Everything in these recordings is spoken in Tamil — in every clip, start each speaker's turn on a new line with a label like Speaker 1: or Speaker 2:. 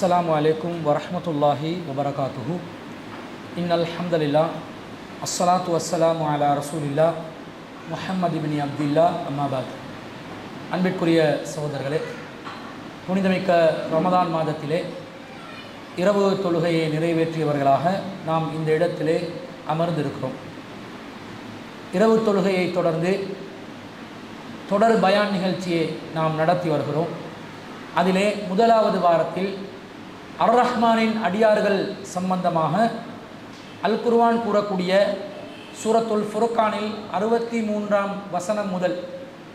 Speaker 1: அஸ்ஸலாமு அலைக்கும் வரஹ்மத்துல்லாஹி வபரகாத்துஹு. இன்னல் ஹம்தலில்லாஹ் அஸ்ஸலாத்து வஸ்ஸலாமு அலா ரசூலில்லா முஹம்மது இப்னி அப்துல்லா அம்மாபாத். அன்பிற்குரிய சகோதரர்களே, புனிதமிக்க ரமதான் மாதத்திலே இரவு தொழுகையை நிறைவேற்றியவர்களாக நாம் இந்த இடத்திலே அமர்ந்திருக்கிறோம். இரவு தொழுகையை தொடர்ந்து தொடர் பயான் நிகழ்ச்சியை நாம் நடத்தி வருகிறோம். அதிலே முதலாவது வாரத்தில் அர் ரஹ்மானின் அடியார்கள் சம்பந்தமாக அல் குர்ஆன் கூறக்கூடிய சூரத்துல் ஃபுர்கானில் 63ஆம் வசனம் முதல்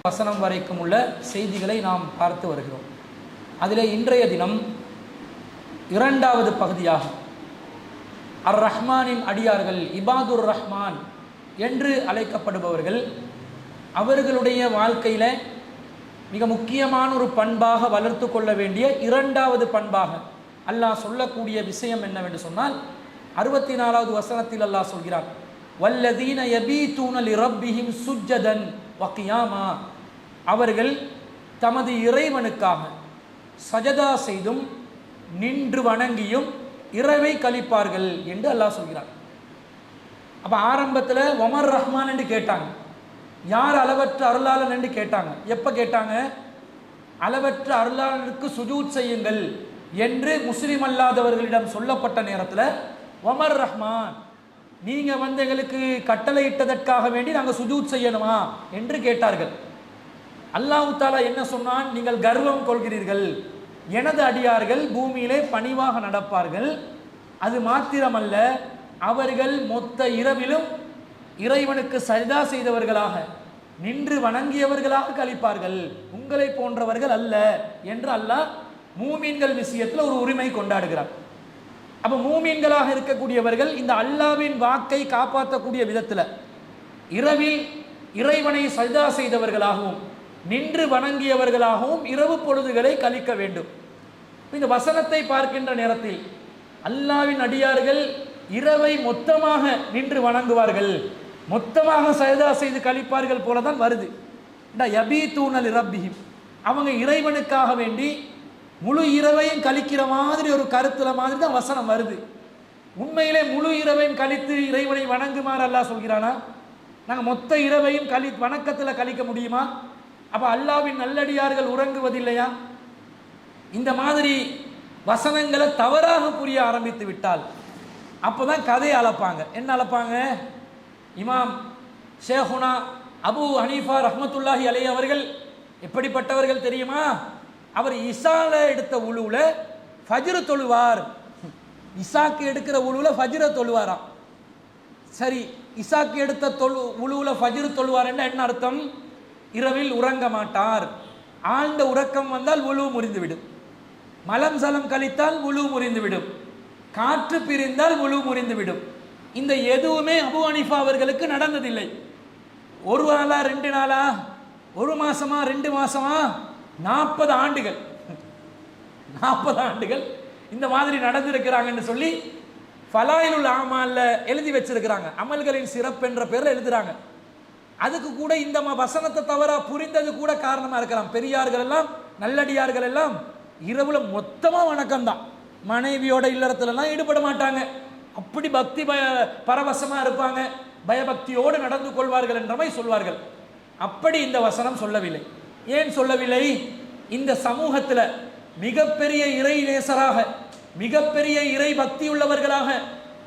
Speaker 1: வசனம் வரைக்கும் உள்ள செய்திகளை நாம் பார்த்து வருகிறோம். அதிலே இன்றைய தினம் இரண்டாவது பகுதியாக அர் ரஹ்மானின் அடியார்கள், இபாதுர் ரஹ்மான் என்று அழைக்கப்படுபவர்கள், அவர்களுடைய வாழ்க்கையில் மிக முக்கியமான ஒரு பண்பாக வளர்த்து கொள்ள வேண்டிய இரண்டாவது பண்பாக அல்லாஹ் சொல்லக்கூடிய விஷயம் என்னவென்று சொன்னால், 64வது வசனத்தில் அல்லாஹ் சொல்கிறார், வல்லதீன யபீதூன லிரப்பிஹிம் சுஜ்ஜதன் வகியாமா, அவர்கள் தமது இறைவனுக்காக சஜதா செய்தும் நின்று வணங்கியும் இரவை கழிப்பார்கள் என்று அல்லாஹ் சொல்கிறார். அப்போ ஆரம்பத்தில் ஒமர் ரஹ்மான் என்று கேட்டாங்க. யார் அளவற்ற அருளாளன் என்று கேட்டாங்க. எப்போ கேட்டாங்க? அளவற்ற அருளாளனுக்கு சுஜூத் செய்யுங்கள் என்று முஸ்லிம் அல்லாதவர்களிடம் சொல்லப்பட்ட நேரத்தில் ஒமர் ரஹ்மான், நீங்கள் எங்களுக்கு கட்டளையிட்டதற்காக வேண்டி நாங்கள் சுஜூத் செய்யணுமா என்று கேட்டார்கள். அல்லாஹ் தஆலா என்ன சொன்னான்? நீங்கள் கர்வம் கொள்கிறீர்கள், எனது அடியார்கள் பூமியிலே பணிவாக நடப்பார்கள், அது மாத்திரமல்ல அவர்கள் மொத்த இரவிலும் இறைவனுக்கு சஜதா செய்தவர்களாக நின்று வணங்கியவர்களாக கழிப்பார்கள், உங்களை போன்றவர்கள் அல்ல என்று அல்லாஹ் மூமீன்கள் விஷயத்தில் ஒரு உரிமை கொண்டாடுகிறார். அப்போ மூமீன்களாக இருக்கக்கூடியவர்கள் இந்த அல்லாஹ்வின் வாக்கை காப்பாற்றக்கூடிய விதத்தில் இரவில் இறைவனை சஜதா செய்தவர்களாகவும் நின்று வணங்கியவர்களாகவும் இரவு பொழுதுகளை கழிக்க வேண்டும். இந்த வசனத்தை பார்க்கின்ற நேரத்தில் அல்லாஹ்வின் அடியார்கள் இரவை மொத்தமாக நின்று வணங்குவார்கள், மொத்தமாக சஜதா செய்து கழிப்பார்கள் போல தான் வருது. யபீதூன லிரப்பிஹிம், அவங்க இறைவனுக்காக வேண்டி முழு இரவையும் கழிக்கிற மாதிரி ஒரு கருத்துல மாதிரி தான் வசனம் வருது. உண்மையிலே முழு இரவையும் கழித்து இறைவனை வணங்குமாறு அல்லாஹ் சொல்கிறானா? நாங்கள் மொத்த இரவையும் வணக்கத்தில் கழிக்க முடியுமா? அப்போ அல்லாஹ்வின் நல்லடியார்கள் உறங்குவதில்லையா? இந்த மாதிரி வசனங்களை தவறாக புரிய ஆரம்பித்து விட்டால் அப்போதான் கதையை அளப்பாங்க. என்ன அளப்பாங்க? இமாம் ஷேகுனா அபு ஹனீஃபா ரஹ்மத்துல்லாஹி அலைஹி அவர்கள் எப்படிப்பட்டவர்கள் தெரியுமா? அவர் இசால எடுத்த உழுவுல ஃபஜ்ர் தொழுவார். இசாக்கு எடுக்கிற உழுவுல ஃபஜ்ர தொழுவாராம். சரி, இசாக்கு எடுத்த உழுவுல ஃபஜ்ர் தொழுவார் என்ன அர்த்தம்? இரவில் உறங்க மாட்டார். ஆழ்ந்த உறக்கம் வந்தால் உழு முறிந்துவிடும், மலம் சலம் கழித்தால் உழு முறிந்துவிடும், காற்று பிரிந்தால் உழு முறிந்துவிடும். இந்த எதுவுமே அபு ஹனீஃபா அவர்களுக்கு நடந்ததில்லை. ஒரு நாளா, 2 நாளா, 1 மாசமா, 2 மாசமா, 40 ஆண்டுகள் 40 ஆண்டுகள் இந்த மாதிரி நடந்திருக்கிறாங்கன்னு சொல்லி ஃபலாயிலுல் ஆமால்ல எழுதி வச்சிருக்கிறாங்க. அமல்களின் சிறப்பு என்ற பேரில் எழுதுறாங்க. அதுக்கு கூட இந்த வசனத்தை தவறா புரிந்தது கூட காரணமா இருக்கலாம். பெரியார்கள் எல்லாம், நல்லடியார்கள் எல்லாம் இரவுல மொத்தமா வணக்கம் தான், மனைவியோட இல்லறத்துலலாம் ஈடுபட மாட்டாங்க, அப்படி பக்தி பரவசமா இருப்பாங்க, பயபக்தியோடு நடந்து கொள்வார்கள் என்ற மாதிரி சொல்வார்கள். அப்படி இந்த வசனம் சொல்லவில்லை. ஏன் சொல்லவில்லை? இந்த சமூகத்தில் மிகப்பெரிய இறை நேசராக, மிகப்பெரிய இறை பக்தி உள்ளவர்களாக,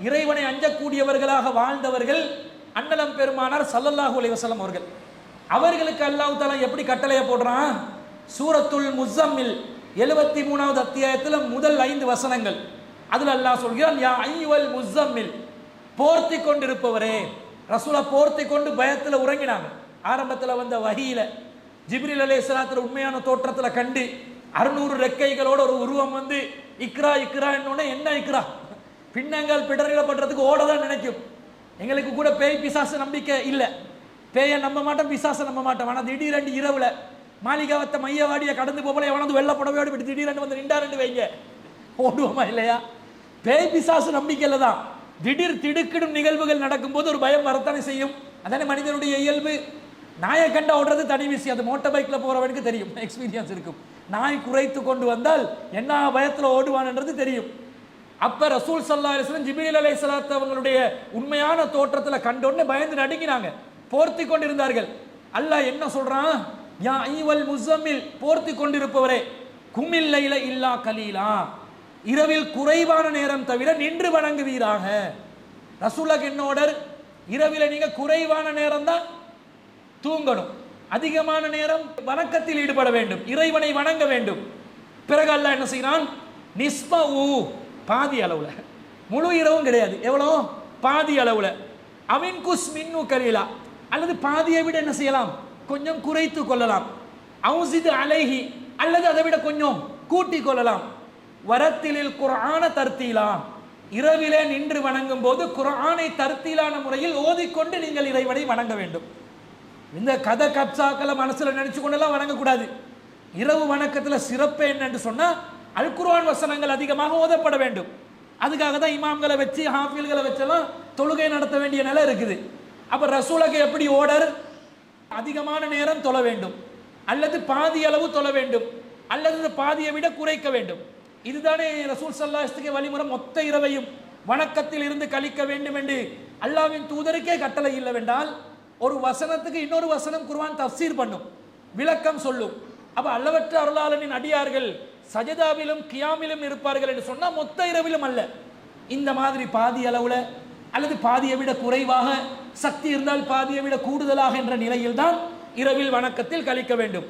Speaker 1: இறைவனை அஞ்சக்கூடியவர்களாக வாழ்ந்தவர்கள் அன்னலம் பெருமானார் ஸல்லல்லாஹு அலைஹி வஸல்லம் அவர்கள். அவர்களுக்கு அல்லாஹ் தஆலா எப்படி கட்டளையை போடுறான்? சூரத்துல் முஸம்மில் 73வது அத்தியாயத்தில் முதல் 5 வசனங்கள். அதில் அல்லாஹ் சொல்கிறான், யா அய்யுல் முஸம்மில், போர்த்தி கொண்டிருப்பவரே. ரசூலை போர்த்தி கொண்டு பயத்தில் உறங்கினாங்க. ஆரம்பத்தில் வந்த வஹீல ஜிப்ரீல் அலைஹிஸ்ஸலாத்துல உண்மையான தோற்றத்தில் கண்டு 600 ரெக்கைகளோட ஒரு உருவம் வந்து இக்ரா இக்ரா என்னோட, என்ன இக்ரா, பின்னங்கள் பிடரிடப்படுறதுக்கு ஓட தான் நினைக்கும். எங்களுக்கு கூட பேய் பிசாசு நம்பிக்கை இல்லை, பேயை நம்ப மாட்டோம், பிசாசை நம்ப மாட்டோம். ஆனால் திடீரெண்டு இரவுல மாளிகாவத்தை மையவாடியை கடந்து போகல எவனது வெள்ளப்படவையோடு விட்டு திடீரென்று வந்து நின்றாரெண்டு வைங்க, ஓடுவோமா இல்லையா? பேய் பிசாசு நம்பிக்கையில் தான் திடீர் திடுக்கிடும் நிகழ்வுகள் நடக்கும்போது ஒரு பயம் வரத்தானே செய்யும். அதானே மனிதனுடைய இயல்பு. நாயை கண்ட ஓடுறது தனி விஷயம், அது மோட்டார் பைக்கில் போகிறவனுக்கு தெரியும், எக்ஸ்பீரியன்ஸ் இருக்கும். நாய் குறைத்து கொண்டு வந்தால் என்ன பயத்தில் ஓடுவான்ன்றது தெரியும். அப்ப ரசூல் ஸல்லல்லாஹு அலைஹி வஸல்லம் ஜிப்ரீல் அலைஹிஸ்ஸலாத்து அவங்களுடைய உண்மையான தோற்றத்தில் கண்டோன்னு பயந்து நடுங்கினாங்க, போர்த்தி கொண்டிருந்தார்கள். அல்லாஹ் என்ன சொல்றான்? யா ஐவல் முஸம்மில், போர்த்தி கொண்டிருப்பவரே, குமில் லைல இல்லா கலீலா, இரவில் குறைவான நேரம் தவிர நின்று வணங்குவீராக. ரசூலுல்லாஹ் என்ன ஆர்டர்? இரவில நீங்க குறைவான நேரம் தான் தூங்கணும், அதிகமான நேரம் வணக்கத்தில் ஈடுபட வேண்டும், இறைவனை வணங்க வேண்டும். பிறகு அல்லாஹ் என்ன செய்யறான்? நிஸ்பவு, பாதி அளவுல, முழு இரவும் கிடையாது, எவ்வளோ? பாதி அளவுல. அவின் குஸ் மின்னு கலீலா, அல்லது பாதியை விட என்ன செய்யலாம்? கொஞ்சம் குறைத்து கொள்ளலாம். அவுசிது அலைஹி, அல்லது அதை விட கொஞ்சம் கூட்டி கொள்ளலாம். வரத்திலில் குர்ஆன தர்த்தீலா, இரவிலே நின்று வணங்கும் போது குர்ஆனை தர்த்தீலான முறையில் ஓதிக்கொண்டு நீங்கள் இறைவனை வணங்க வேண்டும். இந்த கதை கப்சாக்களை மனசுல நினைச்சு கொண்டெல்லாம் வணங்கக்கூடாது. இரவு வணக்கத்தில் சிறப்பு என்னன்னு சொன்னா அல் குர்ஆன் வசனங்கள் அதிகமாக ஓதப்பட வேண்டும். அதுக்காக தான் இமாம்களை வச்சு ஹாஃபில்களை வச்செல்லாம் தொழுகை நடத்த வேண்டிய நிலை இருக்குது. அப்ப ரசூலுக்கு எப்படி ஆர்டர்? அதிகமான நேரம் தொழ வேண்டும், அல்லது பாதி அளவு தொழ வேண்டும், அல்லது பாதியை விட குறைக்க வேண்டும். இதுதானே ரசூல் ஸல்லல்லாஹு அலைஹி வஸல்லம் வழிமுறை. மொத்த இரவையும் வணக்கத்தில் இருந்து கழிக்க வேண்டும் என்று அல்லாஹ்வின் தூதருக்கே கட்டளை இல்லவென்றால், ஒரு வசனத்துக்கு இன்னொரு வசனம் குர்ஆன் தஃப்சீர் பண்ணும், விளக்கம் சொல்லும். அப்ப அளவற்ற அருளாளனின் அடியார்கள் சஜதாவிலும் கியாமிலும் இருப்பார்கள் என்று சொன்னா மொத்த இரவிலும் அல்ல, இந்த மாதிரி பாதி அளவுல அல்லது பாதியை விட குறைவாக, சக்தி இருந்தால் பாதியை விட கூடுதலாக என்ற நிலையில் தான் இரவில் வணக்கத்தில் கழிக்க வேண்டும்.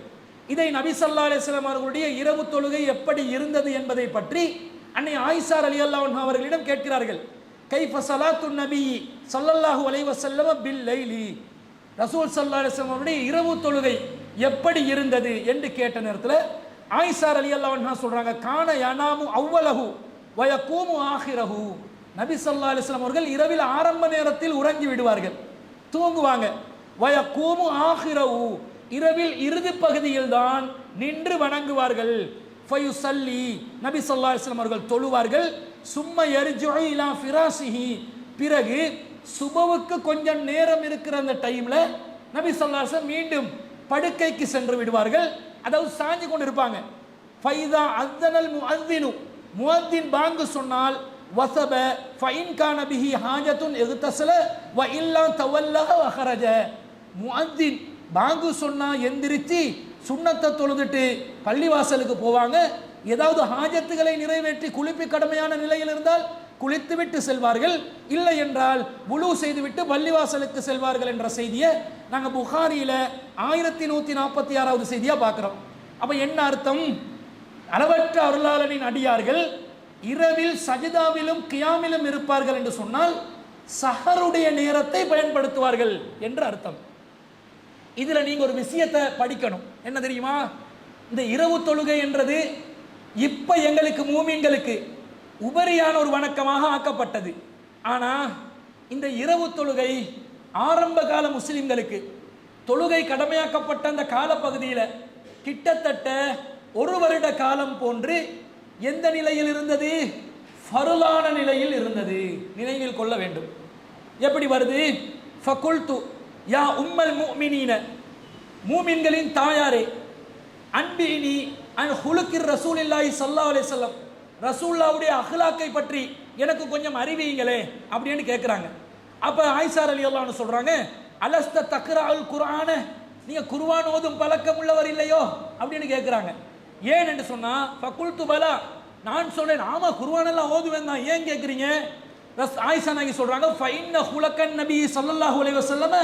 Speaker 1: இதை நபி ஸல்லல்லாஹு அலைஹி வஸல்லம் அவர்களுடைய இரவு தொழுகை எப்படி இருந்தது என்பதை பற்றி அன்னை ஆயிஷா ரலியல்லாஹு அன்ஹா அவர்களிடம் கேட்கிறார்கள். கைஃப ஸலாத்து நபி ஸல்லல்லாஹு அலைஹி வஸல்லம் பில் லைலி, ரசூல் ஸல்லல்லாஹு அலைஹி வஸல்லம் அவருடைய இரவு தொழுகை எப்படி இருந்தது என்று கேட்ட நேரத்தில் ஆயிஷா ரலியல்லாஹு அன்ஹா சொல்றாங்க, கான யனாமு அவ்வலஹு வ யகூமு ஆகிரஹு, நபி ஸல்லல்லாஹு அலைஹி வஸல்லம் அவர்கள் இரவில் ஆரம்ப நேரத்தில் உறங்கி விடுவார்கள், தூங்குவாங்க. வ யகூமு ஆகிரஹு, இரவில் இறுதி பகுதியில் தான் நின்று வணங்குவார்கள். ஃபயுஸல்லி, நபி ஸல்லல்லாஹு அலைஹி வஸல்லம் அவர்கள் தொழுவார்கள். சும்ம யர்ஜுஉ இலா ஃபிராஷிஹி, பிறகு சுபவுக்கு கொஞ்சம் நேரம் இருக்கிற அந்த டைம்ல நபி ஸல்லல்லாஹு அலைஹி வஸல்லம் மீண்டும் படுக்கைக்கு சென்று விடுவார்கள், அதாவது சாஞ்சு கொண்டு இருப்பாங்க. ஃபைதா அஸ்தனல் முஅஸ்ஸினு, முஅஸ்ஸின் பாங்கு சொன்னால் வஸப ஃபஇன் கான பிஹி ஹாஜத்துன் இக்தஸல வ இல்லா தவல்லா வ ஹரஜ, முஅஸ்ஸின் பாங்கு சொன்னா எந்திரிச்சு சுன்னத்தை தொழுதுட்டு பள்ளிவாசலுக்கு போவாங்க. ஏதாவது ஹாஜத்துகளை நிறைவேற்றி குளிப்பு கடமையான நிலையில் இருந்தால் குளித்துவிட்டு செல்வார்கள், இல்லை என்றால் வுலு செய்துவிட்டு பள்ளிவாசலுக்கு செல்வார்கள் என்ற செய்தியை நாங்கள் புகாரியில 1146வது செய்தியா பார்க்கிறோம். அப்ப என்ன அர்த்தம்? அளவற்ற அருளாளனின் அடியார்கள் இரவில் சஜிதாவிலும் கியாமிலும் இருப்பார்கள் என்று சொன்னால் சஹருடைய நேரத்தை பயன்படுத்துவார்கள் என்று அர்த்தம். இதுல நீங்க ஒரு விஷயத்தை படிக்கணும். என்ன தெரியுமா? இந்த இரவு தொழுகை என்றது இப்ப எங்களுக்கு மூமின்களுக்கு உபரியான ஒரு வணக்கமாக ஆக்கப்பட்டது. ஆனா இந்த இரவு தொழுகை ஆரம்ப கால முஸ்லிம்களுக்கு தொழுகை கடமையாக்கப்பட்ட அந்த காலப்பகுதியில் கிட்டத்தட்ட ஒரு வருட காலம் போன்று எந்த நிலையில் இருந்தது? ஃபருளான நிலையில் இருந்தது. நினைவில் கொள்ள வேண்டும். எப்படி வருது? ஃபகுல்து யா உம்மல் முஃமினீன, மூமின்களின் தாயாரே, அன்பினி அன் ஹுலுக்கிர் ரசூலில்லாஹி ஸல்லல்லாஹு அலைஹி வஸல்லம், ரசூலுல்லாஹ்வுடைய அஹ்லாக்கை பற்றி எனக்கு கொஞ்சம் அறிவியுங்களே அப்படின்னு கேட்குறாங்க. அப்போ ஆயிஷா ரலியல்லாஹு அன்ஹா சொல்றாங்க, அலஸ்த தக்ரால் குர்ஆன, நீங்க குர்ஆன் ஓதும் பழக்கம் உள்ளவர் இல்லையோ அப்படின்னு கேட்குறாங்க. ஏன் என்று சொன்னா ஃபகுல்து பலா, நான் சொல்றேன் ஆமா குர்ஆன் எல்லாம் ஓதுவேன் தான், ஏன் கேட்குறீங்க? ஆயிஷா நாயகி சொல்றாங்க, ஃபைன்ன ஹுலக்கன் நபி ஸல்லல்லாஹு அலைஹி வஸல்லம்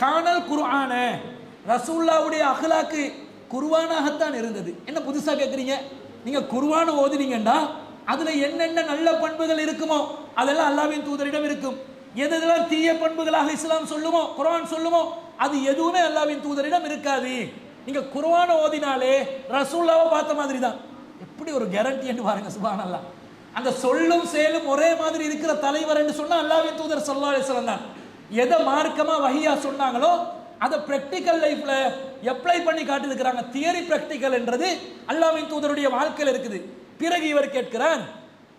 Speaker 1: கானல் குர்ஆன, ரசூலுல்லாஹ்வுடைய அஹ்லாக்கு குர்ஆனாகத்தான் இருந்தது. என்ன புதுசா கேட்குறீங்க? நீங்க குர்ஆன் ஓதுனீங்கன்னா அதுல என்னென்ன நல்ல பண்புகள் இருக்குமோ அதெல்லாம் அல்லாஹ்வின் தூதரிடம் இருக்கும். எதெல்லாம் தீய பண்புகளாக இஸ்லாம் சொல்லுமோ, குர்ஆன் சொல்லுமோ, அது எதுவுமே அல்லாஹ்வின் தூதரிடம் இருக்காது. நீங்க குர்ஆன் ஓதினாலே ரசூலுல்லாஹ்வை பார்த்த மாதிரி தான். எப்படி ஒரு கேரண்டி என்று பாருங்க, சுப்ஹானல்லாஹ். அந்த சொல்லும் செயலும் ஒரே மாதிரி இருக்கிற தலைவர் என்று சொன்னா அல்லாஹ்வின் தூதர் ஸல்லல்லாஹு அலைஹி வஸல்லம் தான். எதை மார்க்கமா வஹியா சொன்னாங்களோ அதை பிராக்டிக்கல் லைஃப்ல அப்ளை பண்ணி காட்டியிருக்கிறாங்க. தியரி பிராக்டிக்கல் என்றது அல்லாஹ்வின் தூதருடைய வாழ்க்கையில் இருக்குது. பிறகு இவர் கேட்கிறார்,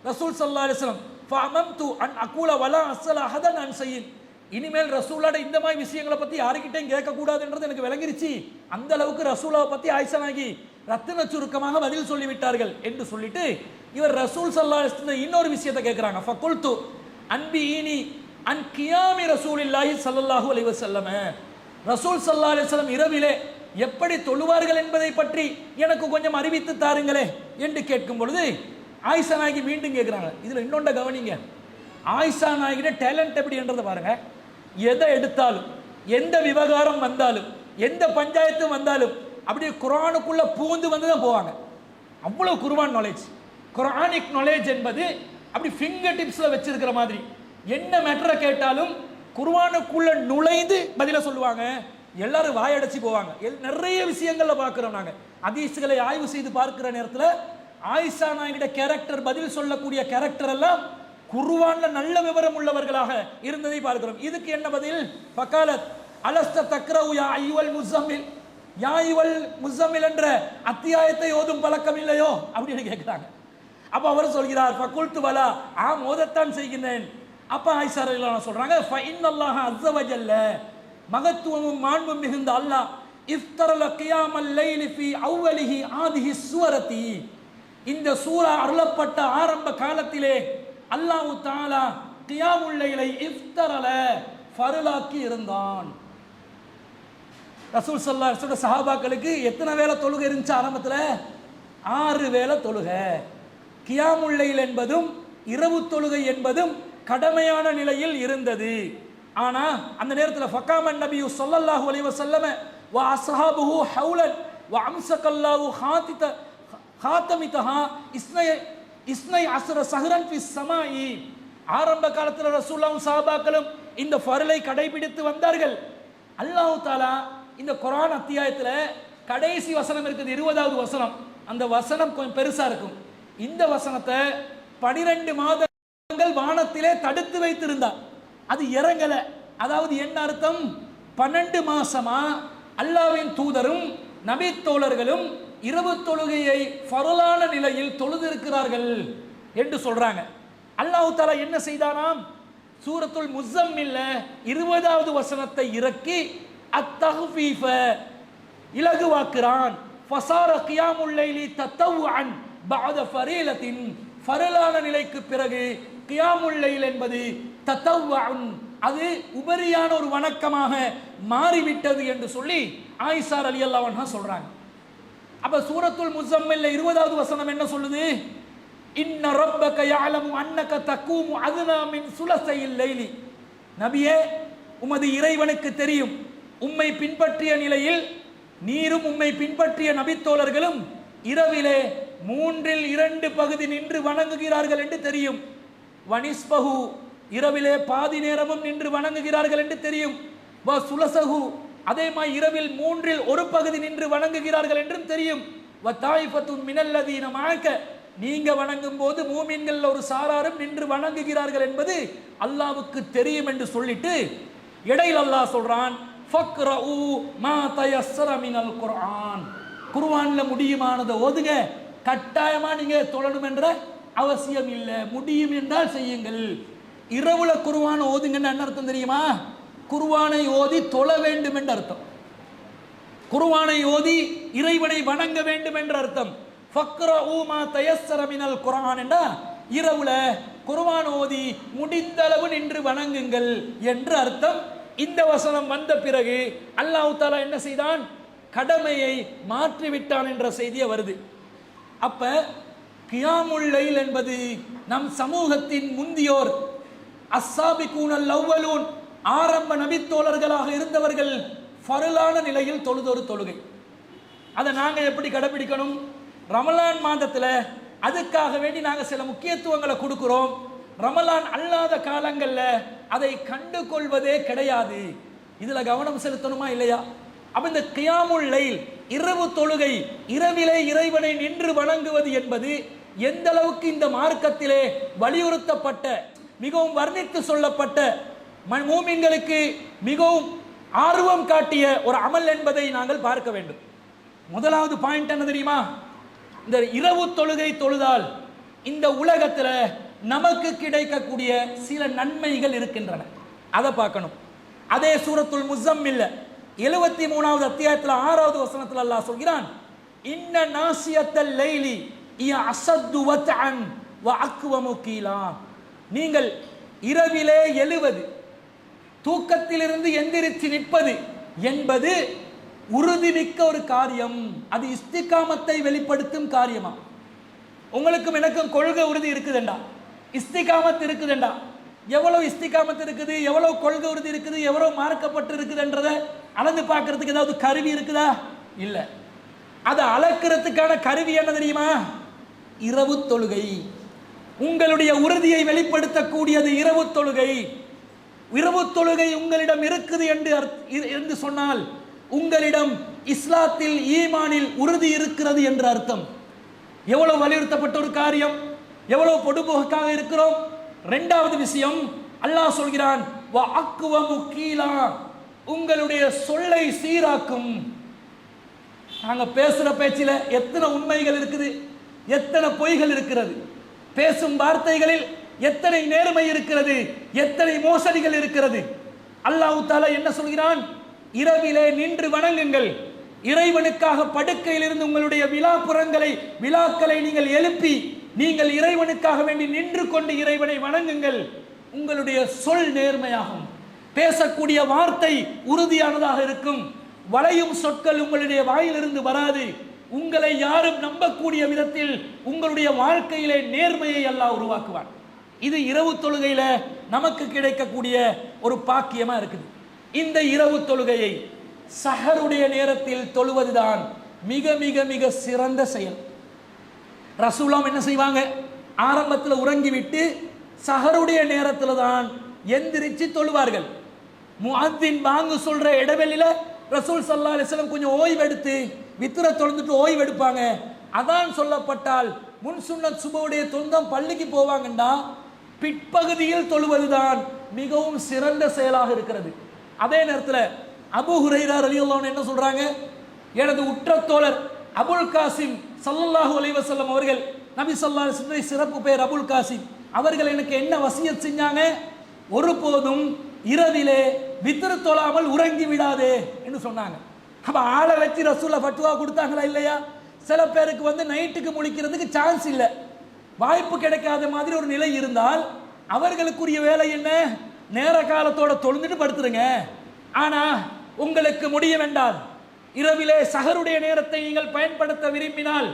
Speaker 1: ரசூல் ஸல்லல்லாஹு அலைஹி வஸல்லம் ஃபஅமம்து அன் அகூல வலா அஸ்ஸல அஹதன் அன் ஷைஇன், இனிமேல் ரசூலோட இந்த மாதிரி விஷயங்களை பத்தி யாருக்கிட்டையும் கேட்கக்கூடாதுன்றது எனக்கு விளங்கிருச்சு. அந்த அளவுக்கு ரசூலாவை பத்தி ஆயிஷா நாயகி ரத்தின சுருக்கமாக பதில் சொல்லிவிட்டார்கள் என்று சொல்லிட்டு இவர் ரசூல் ஸல்லல்லாஹு அலைஹி வஸல்லம் இன்னொரு விஷயத்தை கேட்கிறாங்க. ஃபகுல்து அன்பிஈனி அன் கியாமி ரசூலில்லாஹி ஸல்லல்லாஹு அலைஹி வஸல்லம், ரசூல் ஸல்லல்லாஹு அலைஹி வஸல்லம் இரவிலே எப்படி தொழுவார்கள் என்பதை பற்றி எனக்கு கொஞ்சம் அறிவித்து தாருங்களே என்று கேட்கும் பொழுது ஆயிஷா நாயகி மீண்டும் கேட்குறாங்க. இதில் இன்னொன்றை கவனிங்க, ஆயிஷா நாயகிட டேலண்ட் எப்படி என்றதை பாருங்க. எதை எடுத்தாலும், எந்த விவகாரம் வந்தாலும், எந்த பஞ்சாயத்து வந்தாலும் அப்படியே குர்ஆனுக்குள்ள பூந்து வந்து தான் போவாங்க. அவ்வளவு குர்ஆன் நாலேஜ், குர்ஆனிக் நாலேஜ் என்பது அப்படி ஃபிங்கர் டிப்ஸ்ல வச்சிருக்கிற மாதிரி. என்ன மேட்டரை கேட்டாலும் குர்ஆனுக்குள்ள நுழைந்து பதில சொல்லுவாங்க. எல்லாரும் வாயடைச்சு போவாங்க. நிறைய விஷயங்கள்ல பார்க்கிறோம் நாங்க. ஹதீஸ்களை ஆய்வு செய்து பார்க்கிற நேரத்தில் ஆயிஷா நாயகிட கேரக்டர், பதில் சொல்லக்கூடிய கேரக்டர் எல்லாம் குர்ஆன்ல நல்ல விவரம் உள்ளவர்களாக இருந்ததை பார்க்கிறோம். இதுக்கு என்ன பதில்? ஃபகாலத் அலஸ்த தக்ரவு யா அய்யுல் முஸம்மில், யா அய்யுல் முஸம்மில் என்ற அத்தியாயத்தை ஓதும் பழக்கம் இல்லையோ அப்படின்னு கேட்கிறாங்க. அப்ப அவர் சொல்கிறார் ஃபகுல்து வலா, ஓதத்தான் செய்கிறேன். அப்ப ஆயிஷா ரலியல்லாஹு அன்ஹா சொல்றாங்க ஃப இன்னல்லாஹ அஸ்ஸ வஜல்ல, மகத்துவமும் மாண்பும் மிகுந்த அல்லாஹ் இஃப்தரல கியாமல் லைலி ஃபி அவ்வலிஹி ஆதிஹி சூரத்தி, இந்த சூரா அருளப்பட்ட ஆரம்ப காலத்திலே அல்லாஹ் தஆலா கியாமுல் லைலை இஃப்தரல, ஃபர்லாக்கி இருந்தான். ரசூல் ஸல்லல்லாஹு அலைஹி வஸல்லம் சஹாபாக்களுக்கு எத்தனை வேளை தொழுகை இருந்துச்சு ஆரம்பத்தில்? 6 வேளை தொழுகை. கியாமுல் லைல் என்பதும் இரவு தொழுகை என்பதும் கடமையான நிலையில் இருந்தது. ஆனா அந்த நேரத்தில் ஃபகாமன் நபி ஸல்லல்லாஹு அலைஹி வஸல்லம் வ அஸ்ஹாபுஹு ஹவுலன் வ அம்ஸகல்லாஹு ஹாத்தமிதஹா இஸ்னை அஸ்ர சஹரன் ஃபி ஸமாஇ, ஆரம்ப காலத்தில் ரசூலுல்லாஹ் சஹாபாக்களும் இந்த ஃபர்லை கடைபிடித்து வந்தார்கள். அல்லாஹ் தஆலா இந்த குர்ஆன் அத்தியாயத்தில் கடைசி வசனம் இருக்குது, 20வது வசனம். அந்த வசனம் கொஞ்சம் பெருசா இருக்கும். இந்த வசனத்தை 12 மாதங்கள் வானத்திலே தடுத்து வைத்திருந்தார், அது இறங்கல. அதாவது என்ன அர்த்தம்? 12 மாசமா அல்லாஹ்வின் தூதரும் நபி தோழர்களும் இரவு தொழுகையை ஃபர்லான நிலையில் தொழுதிருக்கிறார்கள் என்று சொல்றாங்க. அல்லாஹ் தஆலா என்ன செய்தானாம்? சூரத்துல் முஸம்மில்ல 20வது வசனத்தை இறக்கி அத்தஹ்ஃபீஃப, இலகுவாக்குறான். ஃபஸார கியாமுல் லைலி தத்தவுஅன் பஅத ஃபரீலத்தின், ஃபர்லான நிலைக்கு பிறகு கியாமுல் லைல் என்பது தத்தவுஅன், அது உபரியான ஒரு வணக்கமாக மாறிவிட்டது என்று சொல்லி ஆயிஷா ரலியல்லாஹு அன்ஹா சொல்றாங்க. அப்ப சூரத்துல் முஸம்மில்ல 20வது வசனம் என்ன சொல்லுது? இன்ன ரப்பக யஅலமு அன்னக தகூமு அத்னா மின் சுலஸைல் லைலி, நபியே உமது இறைவனுக்கு தெரியும், உம்மை பின்பற்றிய நிலையில் நீரும் உம்மை பின்பற்றிய நபித்தோழர்களும் இரவிலே 2/3 பகுதி நின்று வணங்குகிறார்கள் என்று தெரியும். வனிஸ்பஹு, இரவிலே பாதி நேரமும் நின்று வணங்குகிறார்கள் என்று தெரியும். வ சுலசஹு, அதே மாதிரி இரவில் 1/3 பகுதி நின்று வணங்குகிறார்கள் என்றும் தெரியும். வ தாயிஃபத்துன் மினல்லதீன மஅக, நீங்க வணங்கும் போது மூமின்கள் ஒரு சாராரும் நின்று வணங்குகிறார்கள் என்பது அல்லாஹ்வுக்கு தெரியும் என்று சொல்லிட்டு இடையில் அல்லாஹ் சொல்றான் ஃபக்ரஉ மா தயஸ்ஸர மினல் குர்ஆன், குர்ஆன்ல முடியுமானதை ஓதுங்க, கட்டாயமா நீங்க தொழணும் என்ற அவசியம் இல்லை, முடியும் என்றால் செய்யுங்கள். இரவுல குர்ஆன் ஓதுங்கன்னு என்ன அர்த்தம் தெரியுமா? குர்ஆனை ஓதி தொழ வேண்டும் என்ற அர்த்தம். குர்ஆனை ஓதி இறைவனை வணங்க வேண்டும் என்ற அர்த்தம். ஃபக்ரஉ மா தயஸ்ஸர மினல் குர்ஆன் என்றா இரவுல குர்ஆன் ஓதி முடிந்த அளவு நின்று வணங்குங்கள் என்று அர்த்தம். இந்த வசனம் வந்த பிறகு அல்லாஹ் தஆலா என்ன செய்தான்? கடமையை மாற்றிவிட்டான் என்ற செய்தியே வருது. அப்ப கியாமுல் லைல் என்பது நம் சமூகத்தின் முந்தியோர் அஸ்ஸாபிகூனல் அவ்வலூன், ஆரம்ப நபித்தோழர்களாக இருந்தவர்கள் ஃபர்லான நிலையில் தொழுதொரு தொழுகை. அதை நாங்கள் எப்படி கடைபிடிக்கணும்? ரமலான் மாதத்தில் அதுக்காக வேண்டி நாங்கள் சில முக்கியத்துவங்களை கொடுக்கிறோம். ரமலான் அல்லாத காலங்களில் அதை கண்டு கொள்வதே கிடையாது. இதில் கவனம் செலுத்தணுமா இல்லையா? அப்போ இந்த கியாமுல் லைல், இரவு தொழுகை, இரவிலே இறைவனை நின்று வணங்குவது என்பது எந்த அளவுக்கு இந்த மார்க்கத்திலே வலியுறுத்தப்பட்ட, மிகவும் வர்ணித்து சொல்லப்பட்ட, மூமின்களுக்கு மிகவும் ஆர்வம் காட்டிய ஒரு அமல் என்பதை நாங்கள் பார்க்க வேண்டும். முதலாவது பாயிண்ட் என்ன தெரியுமா? இந்த இரவு தொழுகை தொழுதால் இந்த உலகத்தில் நமக்கு கிடைக்கக்கூடிய சில நன்மைகள் இருக்கின்றன, அதை பார்க்கணும். அதே சூரத்துல் முஸம்மில்ல 73வது அத்தியாயத்தில் 6வது வசனத்தில் அல்லாஹ் சொல்கிறான் இன்ன நாசியத்தல் லைலி இய அஸத்து வத்அன் வ அக்வமு கீலா. நீங்கள் இரவிலே எழுவது, தூக்கத்திலிருந்து எந்திரிச்சு நிற்பது என்பது உறுதிமிக்க ஒரு காரியம். அது இஸ்திகாமத்தை வெளிப்படுத்தும் காரியமா? உங்களுக்கும் எனக்கும் கொள்கை உறுதி இருக்குதுண்டா, இஸ்திகாமத் இருக்குதுண்டா. எவ்வளவு இஸ்திகாமத் இருக்குது, எவ்வளவு கொள்கை உறுதி இருக்குது, எவ்வளவு மார்க்கப்பட்டு இருக்குதுன்றதை அளந்து பார்க்கறதுக்கு ஏதாவது கருவி இருக்குதா? இல்ல. அதை அளக்கிறதுக்கான கருவி என்ன தெரியுமா? இரவு தொழுகை. உங்களுடைய உறுதியை வெளிப்படுத்தக்கூடியது இரவு தொழுகை. இரவு தொழுகை உங்களிடம் இருக்குது என்று சொன்னால் உங்களிடம் இஸ்லாத்தில் ஈமானில் உறுதி இருக்கிறது என்று அர்த்தம். எவ்வளவு வலியுறுத்தப்பட்ட ஒரு காரியம், எவ்வளவு பொடுபோக்காக இருக்கிறோம். இரண்டாவது விஷயம், அல்லாஹ் சொல்கிறான் வ அக்வமு கீலா, உங்களுடைய சொல்லை சீராக்கும். நாங்க பேசுற பேச்சில எத்தனை உண்மைகள் இருக்குது, எத்தனை பொய்கள் இருக்கிறது, பேசும் வார்த்தைகளில் எத்தனை நேர்மை இருக்கிறது, எத்தனை மோசடிகள் இருக்கிறது. அல்லாஹ் தஆலா என்ன சொல்கிறான்? இரவிலே நின்று வணங்குங்கள். இறைவனுக்காக படுக்கையில் இருந்து உங்களுடைய விழாக்களை நீங்கள் எழுப்பி நீங்கள் இறைவனுக்காக வேண்டி நின்று கொண்டு இறைவனை வணங்குங்கள். உங்களுடைய சொல் நேர்மையாகும், பேசக்கூடிய வார்த்தை உறுதியானதாக இருக்கும், வளையும் சொற்கள் உங்களுடைய வாயிலிருந்து வராது. உங்களை யாரும் நம்பக்கூடிய விதத்தில் உங்களுடைய வாழ்க்கையிலே நேர்மையை அல்லாஹ் உருவாக்குவான். இது இரவு தொழுகையில நமக்கு கிடைக்கக்கூடிய ஒரு பாக்கியமா இருக்குது. இந்த இரவு தொழுகையை சஹருடைய நேரத்தில் தொழுவதுதான் மிக மிக மிக சிறந்த செயல். ரசூலாம் என்ன செய்வாங்க? ஆரம்பத்தில் உறங்கிவிட்டு சஹருடைய நேரத்தில் தான் எந்திரிச்சு தொழுவார்கள். முஅத்தின் பாங்கு சொல்ற இடைவெளியில ரசூல் ஸல்லல்லாஹு அலைஹி வஸல்லம் கொஞ்சம் ஓய்வெடுத்து வித்ர தொழுந்துட்டு ஓய்வெடுப்பாங்க. அதான் சொல்லப்பட்டால் முன் சுன்னத் சுபவுடைய தொழுந்தம் பள்ளிக்கு போவாங்கண்டா பிற்பகுதியில் தொழுவதுதான் மிகவும் சிறந்த செயலாக இருக்கிறது. அதே நேரத்தில் அபூ ஹுரைரா ரலியல்லாஹு அன்ஹு என்ன சொல்றாங்க? எனது உற்ற தோழர் அபுல் காசிம் ஸல்லல்லாஹு அலைஹி வஸல்லம் அவர்கள், நபி ஸல்லல்லாஹு அலைஹி வஸல்லம் சிறப்பு பெயர் அபுல் காசிம், அவர்கள் எனக்கு என்ன வசியத் செஞ்சாங்க? ஒருபோதும் இரவிலே வித்ர் தொழாமல் உறங்கி விடாதே என்று சொன்னாங்க. அப்ப ஆளை வச்சு ரசூலா ஃபத்வா கொடுத்தாங்களா இல்லையா? சில பேருக்கு நைட்டுக்கு முழிக்கிறதுக்கு சான்ஸ் இல்லை, வாய்ப்பு கிடைக்காத மாதிரி ஒரு நிலை இருந்தால் அவர்களுக்குரிய வேலை என்ன? நேர காலத்தோட தொழுந்துட்டு படுத்துருங்க. ஆனா உங்களுக்கு முடிய வேண்டாம். இரவிலே சஹருடைய நேரத்தை நீங்கள் பயன்படுத்த விரும்பினால்,